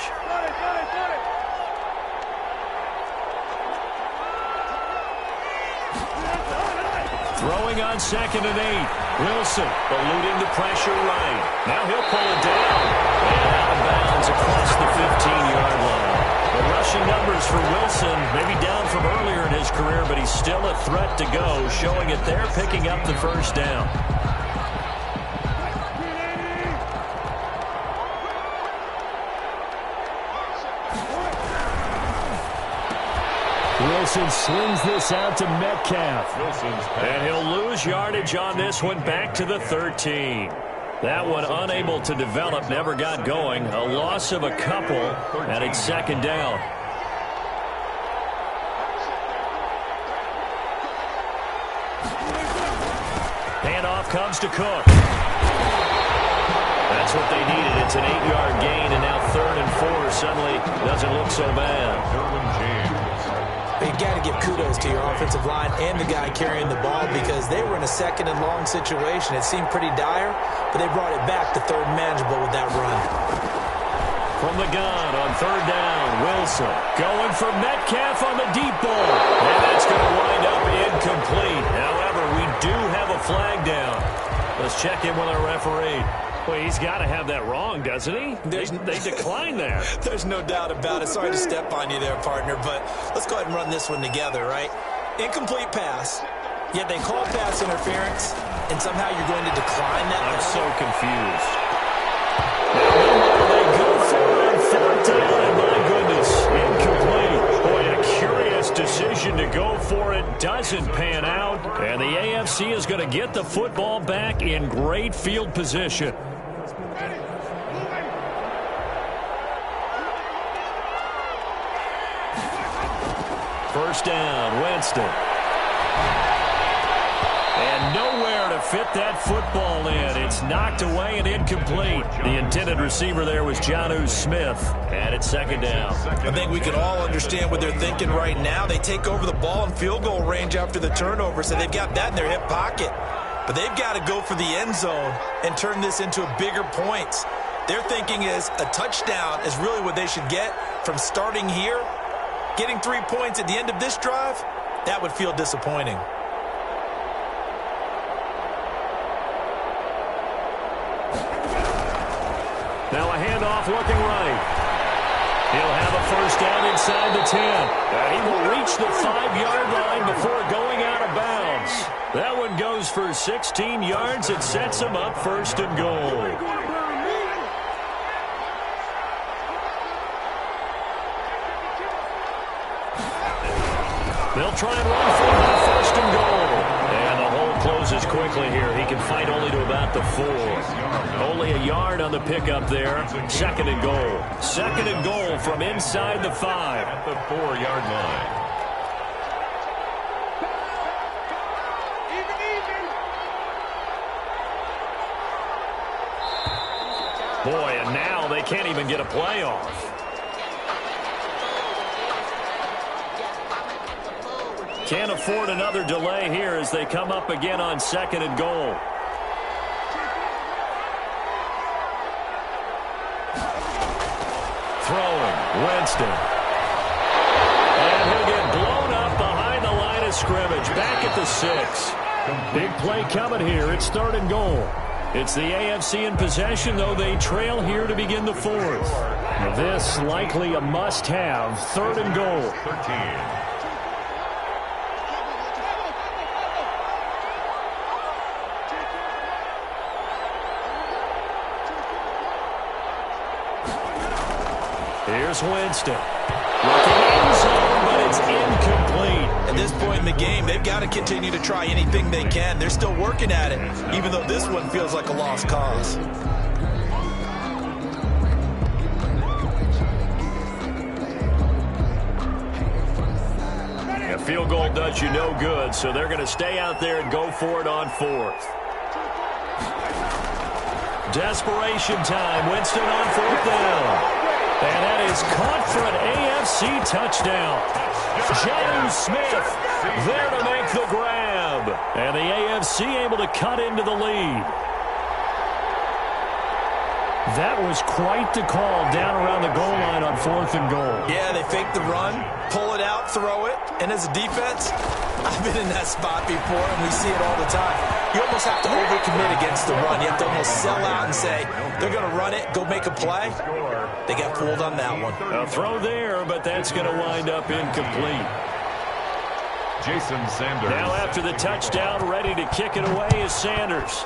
Throwing on 2nd and 8. Wilson eluding the pressure right. Now he'll pull it down. And out of bounds across the 15-yard line. The rushing numbers for Wilson maybe down from earlier in his career, but he's still a threat to go, showing it there, picking up the first down. Wilson slings this out to Metcalf. And he'll lose yardage on this one back to the 13. That one unable to develop, never got going. A loss of a couple, and it's 2nd down. Handoff comes to Cook. That's what they needed. It's an 8-yard gain, and now 3rd and 4 suddenly doesn't look so bad. You got to give kudos to your offensive line and the guy carrying the ball because they were in a 2nd and long situation. It seemed pretty dire, but they brought it back to 3rd manageable with that run. From the gun on 3rd down, Wilson going for Metcalf on the deep ball. And that's going to wind up incomplete. However, we do have a flag down. Let's check in with our referee. Well, he's got to have that wrong, doesn't he? They declined that. There's no doubt about it. Sorry to step on you there, partner, but let's go ahead and run this one together, right? Incomplete pass, yet they call pass interference, and somehow you're going to decline that. I'm so confused. Now, they go for it on 4th down, and my goodness, incomplete. Boy, a curious decision to go for it. Doesn't pan out, and the AFC is going to get the football back in great field position. First down, Winston. And nowhere to fit that football in. It's knocked away and incomplete. The intended receiver there was Jonnu Smith. And it's 2nd down. I think we can all understand what they're thinking right now. They take over the ball in field goal range after the turnover, so they've got that in their hip pocket. But they've got to go for the end zone and turn this into a bigger points. Their thinking is a touchdown is really what they should get from starting here. Getting 3 points at the end of this drive, that would feel disappointing. Now a handoff looking right. He'll have a first down inside the 10. He will reach the 5-yard line before going out of bounds. That one goes for 16 yards. It sets him up 1st and goal. They'll try and run for it on 1st and goal. And the hole closes quickly here. He can fight only to about the 4. Only a yard on the pickup there. 2nd and goal. 2nd and goal from inside the 5. At the 4-yard line. Boy, and now they can't even get a play off. Can't afford another delay here as they come up again on 2nd and goal. Throwing, Winston. And he'll get blown up behind the line of scrimmage. Back at the 6. Big play coming here. It's 3rd and goal. It's the AFC in possession, though they trail here to begin the 4th. This likely a must-have. 3rd and goal. 13. Here's Winston. Looking end zone, but it's incomplete. At this point in the game, they've got to continue to try anything they can. They're still working at it, even though this one feels like a lost cause. field goal does you no good, so they're going to stay out there and go for it on fourth. Desperation time. Winston on fourth down. And that is caught for an AFC touchdown. Jonnu Smith there to make the grab. And the AFC able to cut into the lead. That was quite the call down around the goal line on fourth and goal. Yeah, they fake the run, pull it out, throw it. And as a defense, I've been in that spot before, and we see it all the time. You almost have to overcommit against the run. You have to almost sell out and say, they're going to run it, go make a play. They got fooled on that one. A throw there, but that's going to wind up incomplete. Jason Sanders. Now after the touchdown, ready to kick it away is Sanders.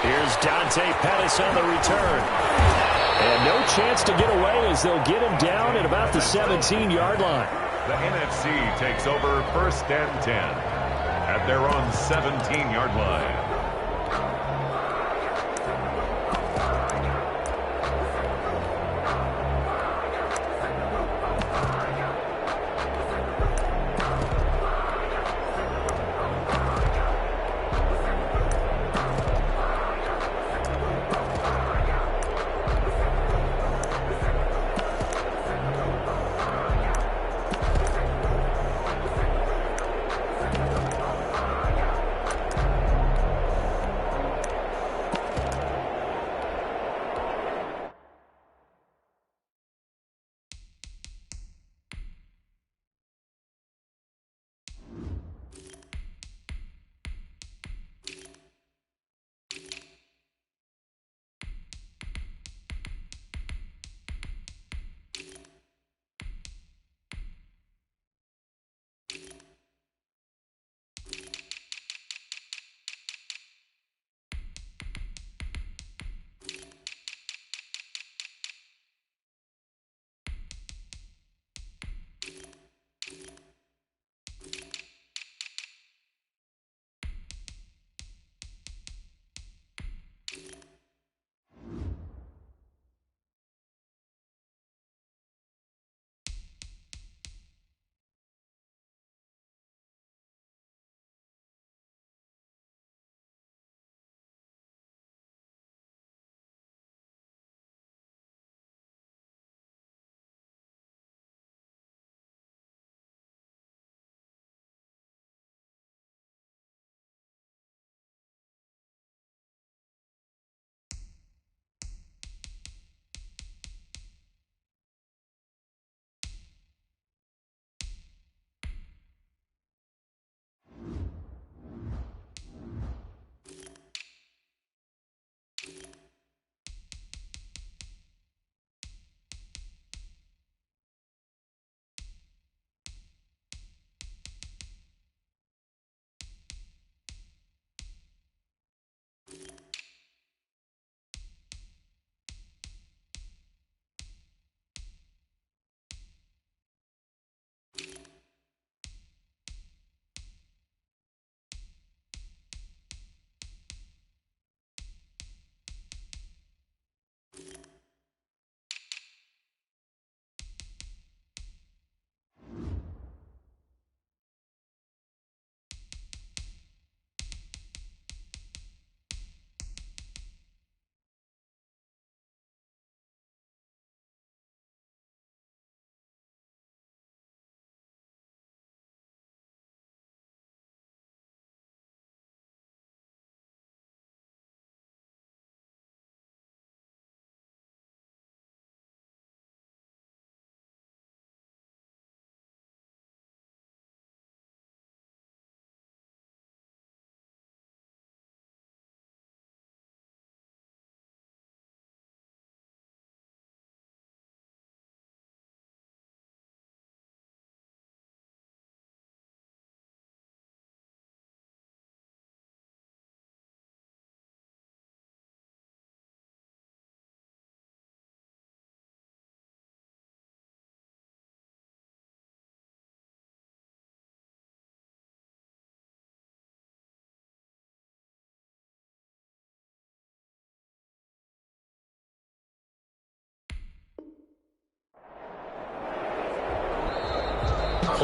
Here's Dante Pettis on the return. And no chance to get away as they'll get him down at about the 17-yard line. The NFC takes over first and 10 at their own 17-yard line.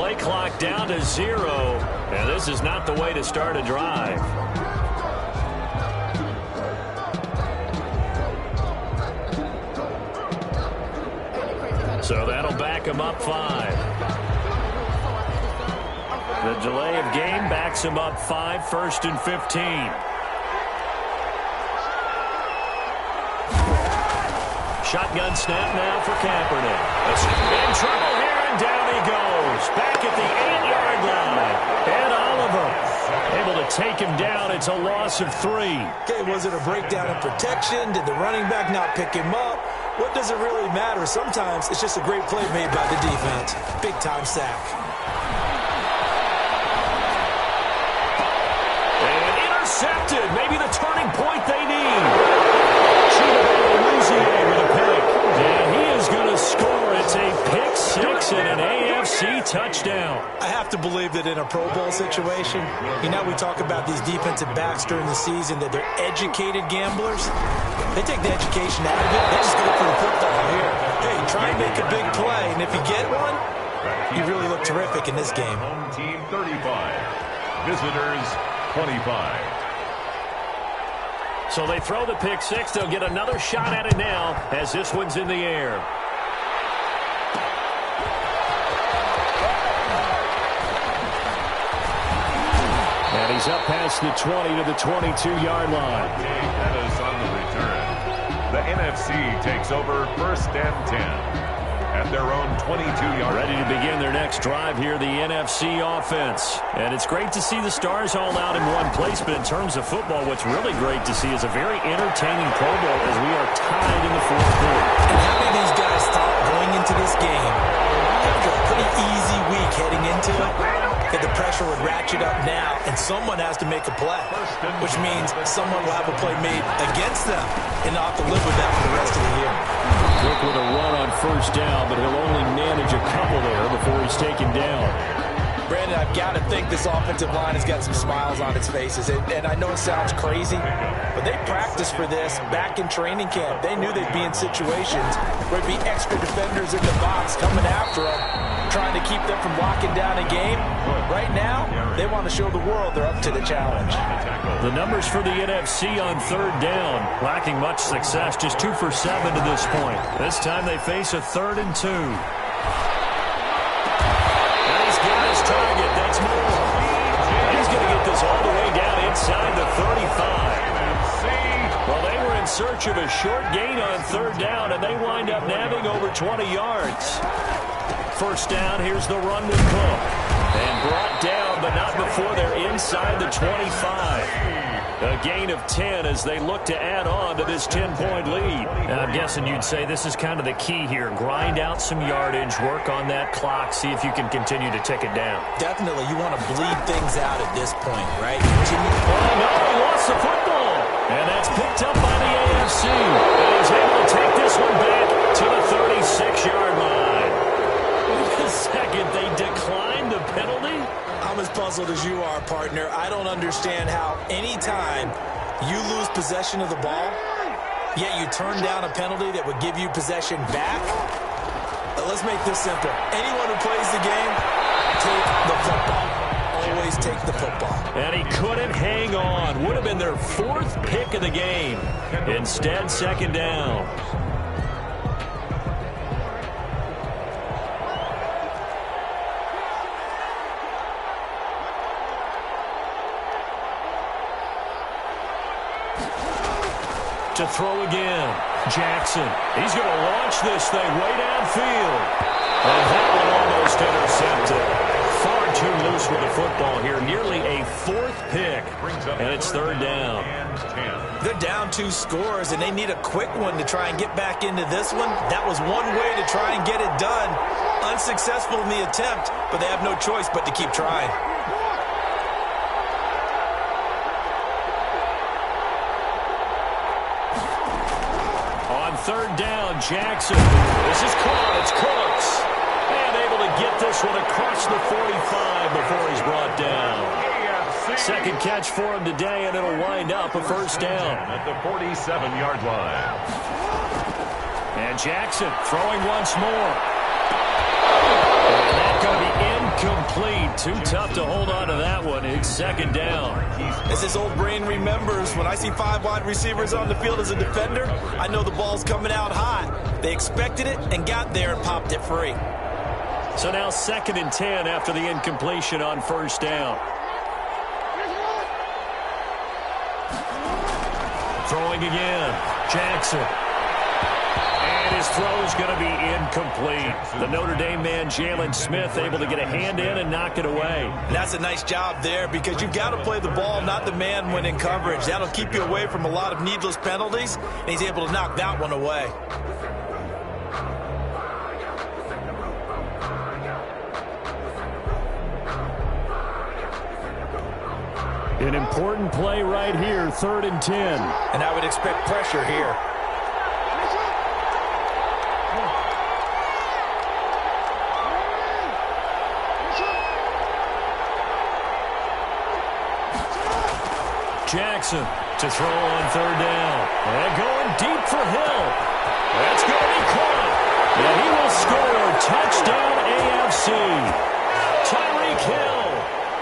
play clock down to 0. And this is not the way to start a drive. So that'll back him up 5. The delay of game backs him up 5, 1st and 15. Shotgun snap now for Kaepernick. In trouble here, and down he goes. Back at the 8-yard line. And Oliver able to take him down. It's a loss of 3. Okay, was it a breakdown in protection? Did the running back not pick him up? What does it really matter? Sometimes it's just a great play made by the defense. Big-time sack. And intercepted. Maybe the turning point they need. With a pick. And he is going to score. It's a pick 6 and an AFC touchdown. I have to believe that in a Pro Bowl situation, we talk about these defensive backs during the season, that they're educated gamblers. They take the education out of it. They just go for the football here. Hey, try and make a big play, and if you get one, you really look terrific in this game. Home team 35. Visitors 25. So they throw the pick 6. They'll get another shot at it now as this one's in the air. And he's up past the 20 to the 22-yard line. That is on the return. The NFC takes over 1st and 10 at their own 22-yard. Ready to begin their next drive here, the NFC offense. And it's great to see the stars all out in one place, but in terms of football, what's really great to see is a very entertaining Pro Bowl as we are tied in the 4th quarter. And how many of these guys thought going into this game, after a pretty easy week heading into it, that the pressure would ratchet up now and someone has to make a play, which means someone will have a play made against them and not have to live with that for the rest of the year. Cook with a run on 1st down, but he'll only manage a couple there before he's taken down. Brandon, I've got to think this offensive line has got some smiles on its faces. And I know it sounds crazy, but they practiced for this back in training camp. They knew they'd be in situations where there'd be extra defenders in the box coming after them, trying to keep them from locking down a game. Right now, they want to show the world they're up to the challenge. The numbers for the NFC on 3rd down, lacking much success, just 2 for 7 to this point. This time they face a 3rd and 2. Target, that's more. He's going to get this all the way down inside the 35. Well, they were in search of a short gain on 3rd down, and they wind up nabbing over 20 yards. 1st down, here's the run with Cook. And brought down, but not before they're inside the 25. A gain of 10 as they look to add on to this 10-point lead. Now, I'm guessing you'd say this is kind of the key here. Grind out some yardage, work on that clock, see if you can continue to tick it down. Definitely. You want to bleed things out at this point, right? Continue. Oh, no, he lost the football. And that's picked up by the AFC. And he's able to take this one back to the 36-yard line. Wait a second, they declined the penalty? I'm as puzzled as you are, partner. I don't understand how any time you lose possession of the ball, yet you turn down a penalty that would give you possession back. Let's make this simple. Anyone who plays the game, take the football. Always take the football. And he couldn't hang on. Would have been their 4th pick of the game. Instead, 2nd down. To throw again. Jackson. He's going to launch this thing way downfield. And that one almost intercepted. Far too loose with the football here. Nearly a 4th pick. And it's 3rd down. They're down 2 scores, and they need a quick one to try and get back into this one. That was one way to try and get it done. Unsuccessful in the attempt, but they have no choice but to keep trying. On 3rd down, Jackson. This is caught. It's Cooks. And able to get this one across the 45 before he's brought down. 2nd catch for him today, and it'll wind up a 1st down. At the 47-yard line. And Jackson throwing once more. And that's going to be Incomplete. Too tough to hold on to that one. It's second down. As his old brain remembers, when I see 5 wide receivers on the field as a defender, I know the ball's coming out high. They expected it and got there and popped it free. So now 2nd and 10 after the incompletion on first down. Throwing again. Jackson. And his throw is going to be incomplete. The Notre Dame man, Jalen Smith, able to get a hand in and knock it away. And that's a nice job there because you've got to play the ball, not the man when in coverage. That'll keep you away from a lot of needless penalties, and he's able to knock that one away. An important play right here, 3rd and 10. And I would expect pressure here. Jackson to throw on 3rd down. And going deep for Hill. That's going to be caught. And he will score. Touchdown AFC. Tyreek Hill,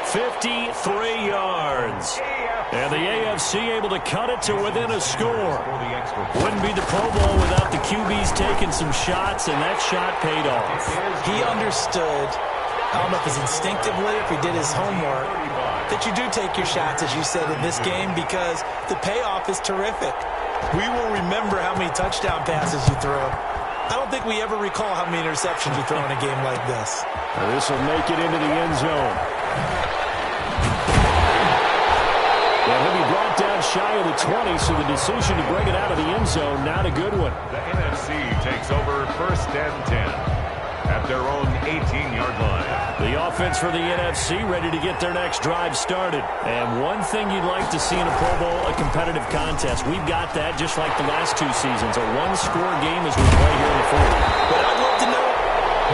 53 yards. And the AFC able to cut it to within a score. Wouldn't be the Pro Bowl without the QBs taking some shots, and that shot paid off. He understood, I don't know if it's instinctively, if he did his homework, that you do take your shots, as you said, in this game because the payoff is terrific. We will remember how many touchdown passes you throw. I don't think we ever recall how many interceptions you throw in a game like this. This will make it into the end zone. And he'll be brought down shy of the 20, so the decision to bring it out of the end zone, not a good one. The NFC takes over 1st and 10 at their own 18-yard line. The offense for the NFC ready to get their next drive started. And one thing you'd like to see in a Pro Bowl, a competitive contest. We've got that just like the last 2 seasons, a one-score game as we play here in the 4th. But I'd love to know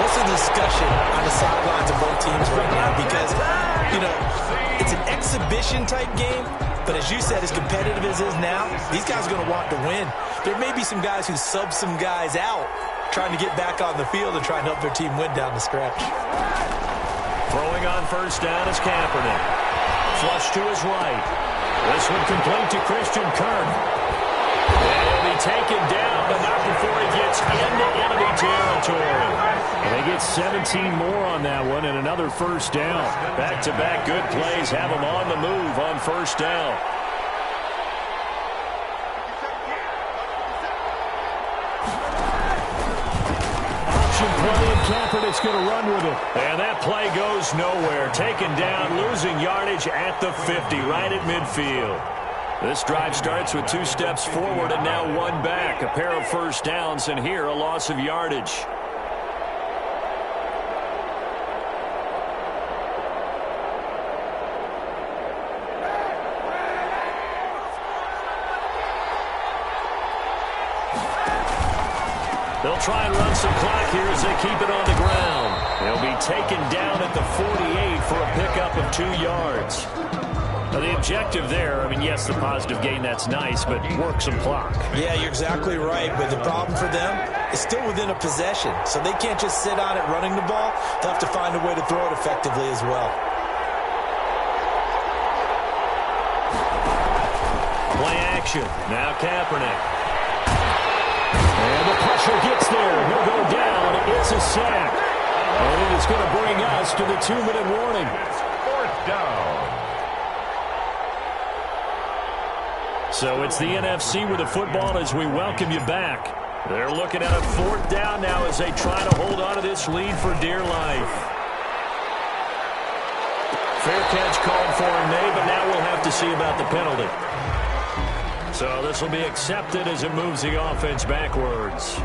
what's the discussion on the sidelines of both teams right now because, you know, it's an exhibition-type game, but as you said, as competitive as it is now, these guys are going to want to win. There may be some guys who sub some guys out trying to get back on the field and trying to help their team win down the stretch. Throwing on first down is Kaepernick. Flush to his right. This one complete to Christian Kirk. And he'll be taken down, but not before he gets into enemy territory. And they get 17 more on that one and another first down. Back-to-back good plays have them on the move on first down. Play and Kaepernick's going to run with it. And that play goes nowhere. Taken down, losing yardage at the 50, right at midfield. This drive starts with 2 steps forward and now 1 back. A pair of first downs, and here a loss of yardage. They'll try and run some clock here as they keep it on the ground. They'll be taken down at the 48 for a pickup of 2 yards. Now the objective there, I mean, yes, the positive gain, that's nice, but work some clock. Yeah, you're exactly right. But the problem for them is still within a possession. So they can't just sit on it running the ball. They'll have to find a way to throw it effectively as well. Play action. Now Kaepernick. And the pressure gets there. He'll go down. It's a sack. And it is going to bring us to the 2-minute warning. 4th down. So it's the NFC with the football as we welcome you back. They're looking at a 4th down now as they try to hold on to this lead for dear life. Fair catch called for in May, but now we'll have to see about the penalty. So this will be accepted as it moves the offense backwards.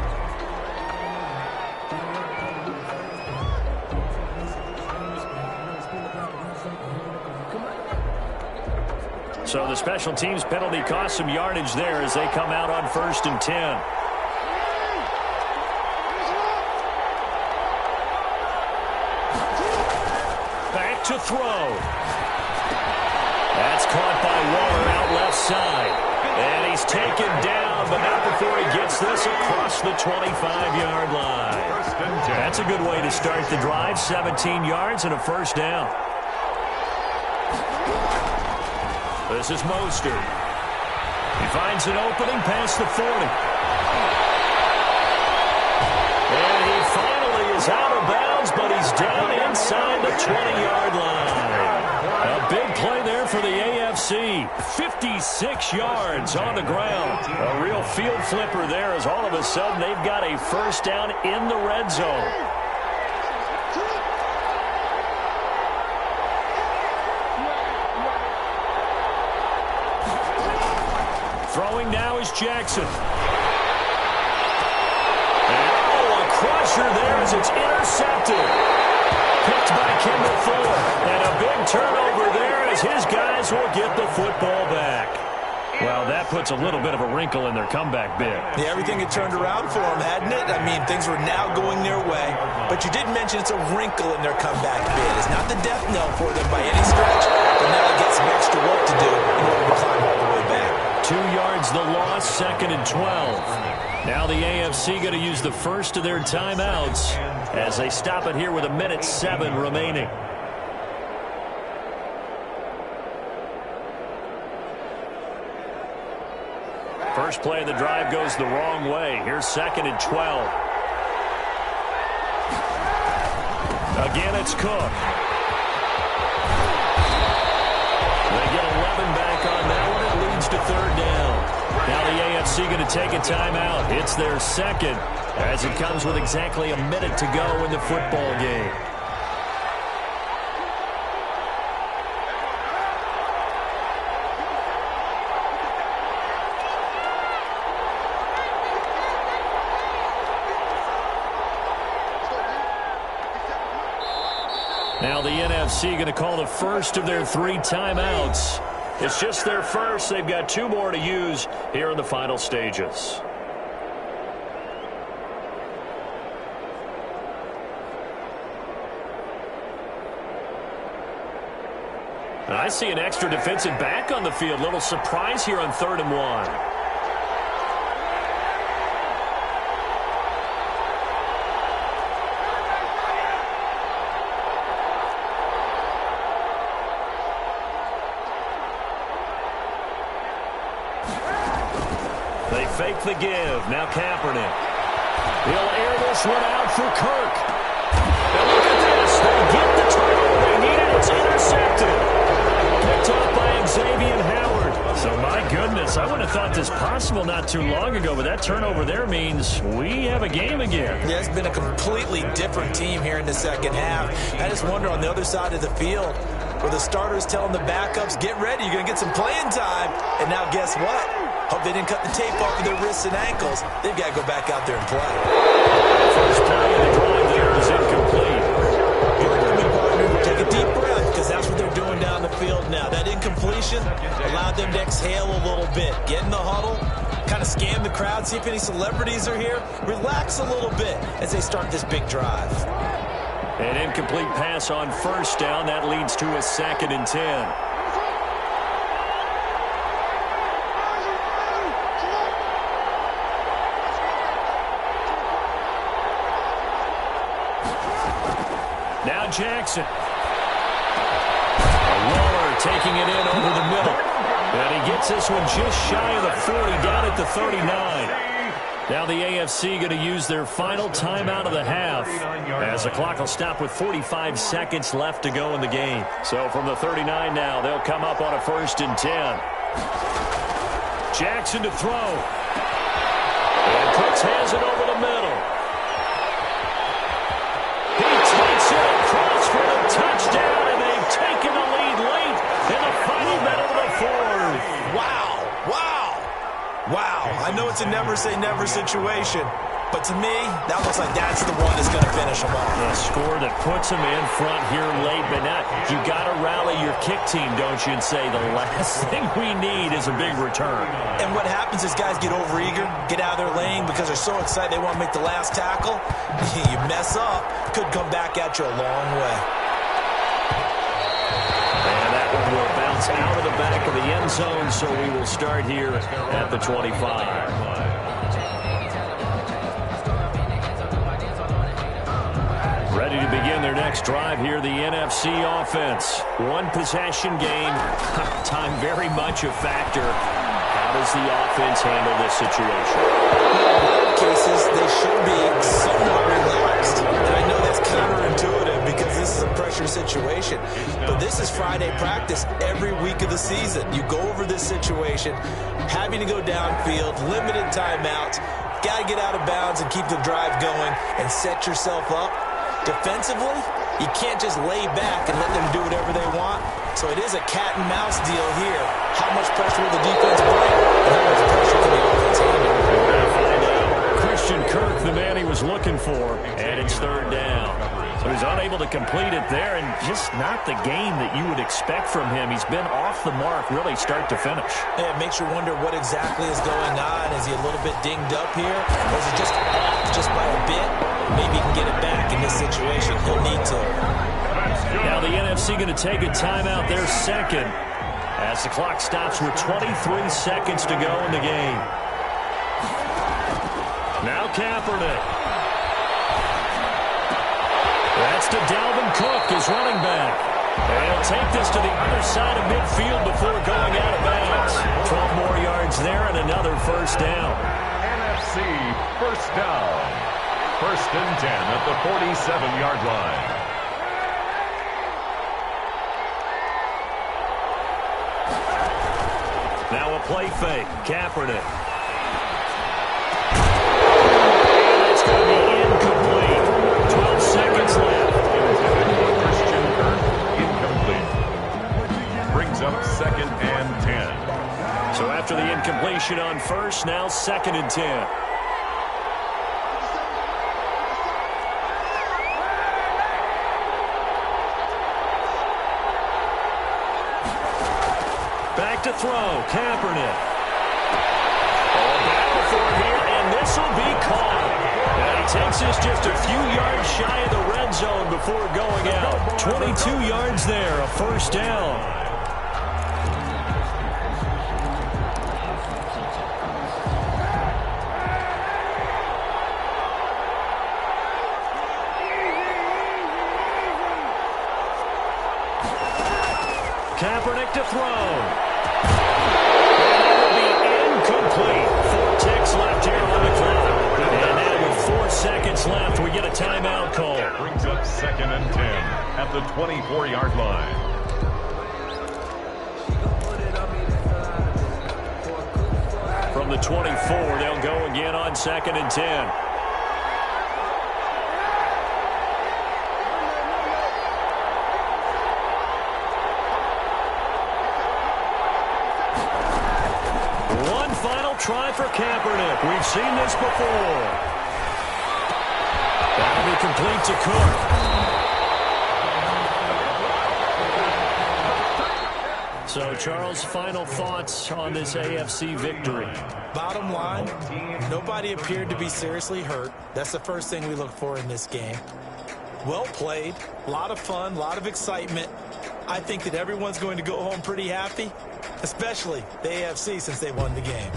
So the special teams penalty cost some yardage there as they come out on 1st and 10. Back to throw. That's caught by Waller out left side. And he's taken down, but not before he gets this across the 25-yard line. and 10. That's a good way to start the drive. 17 yards and a first down. This is Mostert. He finds an opening past the 40. And he finally is out of bounds, but he's down inside the 20-yard line. A big play there for the AFC. 56 yards on the ground. A real field flipper there as all of a sudden they've got a first down in the red zone. Throwing now is Jackson. And a crusher there as it's intercepted. Picked by Kendall Fuller. And a big turnover there as his guys will get the football back. Well, that puts a little bit of a wrinkle in their comeback bid. Yeah, everything had turned around for them, hadn't it? I mean, things were now going their way. But you did mention it's a wrinkle in their comeback bid. It's not the death knell for them by any stretch, but now they get some extra work to do in order to climb all the way back. 2 yards the loss, 2nd and 12. Now the AFC going to use the first of their timeouts as they stop it here with 1:07 remaining. First play of the drive goes the wrong way. Here's 2nd and 12. Again, it's Cook. They get 11 back on that one. It leads to 3rd down. Now the AFC going to take a timeout. It's their second as it comes with exactly 1 minute to go in the football game. Now the NFC going to call the first of their 3 timeouts. It's just their first. They've got 2 more to use here in the final stages. I see an extra defensive back on the field. Little surprise here on 3rd and 1. They fake the give. Now Kaepernick. He'll air this one out for Kirk. And look at this. They get the turnover they needed. It's intercepted. Picked off by Xavier Howard. So, my goodness, I would have thought this possible not too long ago, but that turnover there means we have a game again. Yeah, it's been a completely different team here in the second half. I just wonder on the other side of the field, where the starters telling the backups, get ready, you're going to get some playing time. And now guess what? Hope they didn't cut the tape off of their wrists and ankles. They've got to go back out there and play. First play of the drive there is incomplete. Take a deep breath, because that's what they're doing down the field now. That incompletion allowed them to exhale a little bit. Get in the huddle, kind of scan the crowd, see if any celebrities are here. Relax a little bit as they start this big drive. An incomplete pass on first down. That leads to a 2nd and 10. Now Jackson. Waller taking it in over the middle. And he gets this one just shy of the 40, down at the 39. Now the AFC going to use their final timeout of the half as the clock will stop with 45 seconds left to go in the game. So from the 39 now, they'll come up on a 1st and 10. Jackson to throw. And Cooks has it over the middle. He takes it across for the touchdown, and they've taken the lead late in the final minute of the 4th. Wow. Wow. Wow. I know it's a never-say-never situation, but to me, that looks like that's the one that's going to finish them off. A score that puts them in front here late, but now you got to rally your kick team, don't you, and say the last thing we need is a big return. And what happens is guys get overeager, get out of their lane because they're so excited they want to make the last tackle. You mess up, could come back at you a long way. And that one will bounce out of the back of the end zone, so we will start here at the 25. begin their next drive here, the NFC offense. One possession game. Time very much a factor. How does the offense handle this situation? In most cases, they should be somewhat relaxed. And I know that's counterintuitive because this is a pressure situation. But this is Friday practice every week of the season. You go over this situation, having to go downfield, limited timeouts, got to get out of bounds and keep the drive going and set yourself up. Defensively, you can't just lay back and let them do whatever they want. So it is a cat and mouse deal here. How much pressure will the defense bring and how much pressure can the offense handle? We're going to find out. Christian Kirk, the man he was looking for, and it's third down. So he's unable to complete it there, and just not the game that you would expect from him. He's been off the mark really start to finish. Yeah, it makes you wonder what exactly is going on. Is he a little bit dinged up here? Or is he just off just by a bit? Maybe he can get it back in this situation. He'll need to. Now the NFC going to take a timeout there second as the clock stops with 23 seconds to go in the game. Now Kaepernick. That's to Dalvin Cook, his running back. And he'll take this to the other side of midfield before going out of bounds. 12 more yards there and another first down. NFC first down. First and 10 at the 47-yard line. Now a play fake. Kaepernick. It's going to be incomplete. 12 seconds left. Christian Kirk, incomplete. Brings up second and 10. So after the incompletion on first, now second and 10. Back to throw, Kaepernick. Battle for it here, and this will be caught. And he takes this just a few yards shy of the red zone before going out. 22 yards there, a first down. Kaepernick to throw. Incomplete. 4 ticks left here on the clock. And now with 4 seconds left, we get a timeout call. Brings up second and 10 at the 24-yard line. From the 24, they'll go again on second and 10. Try for Kaepernick. We've seen this before. That'll be complete to Cook. So, Charles, final thoughts on this AFC victory. Bottom line, nobody appeared to be seriously hurt. That's the first thing we look for in this game. Well played, a lot of fun, a lot of excitement. I think that everyone's going to go home pretty happy, especially the AFC since they won the game.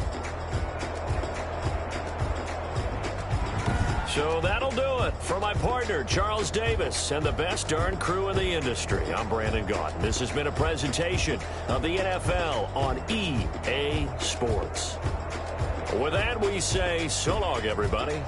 So that'll do it for my partner, Charles Davis, and the best darn crew in the industry. I'm Brandon Gaudin. This has been a presentation of the NFL on EA Sports. With that, we say so long, everybody.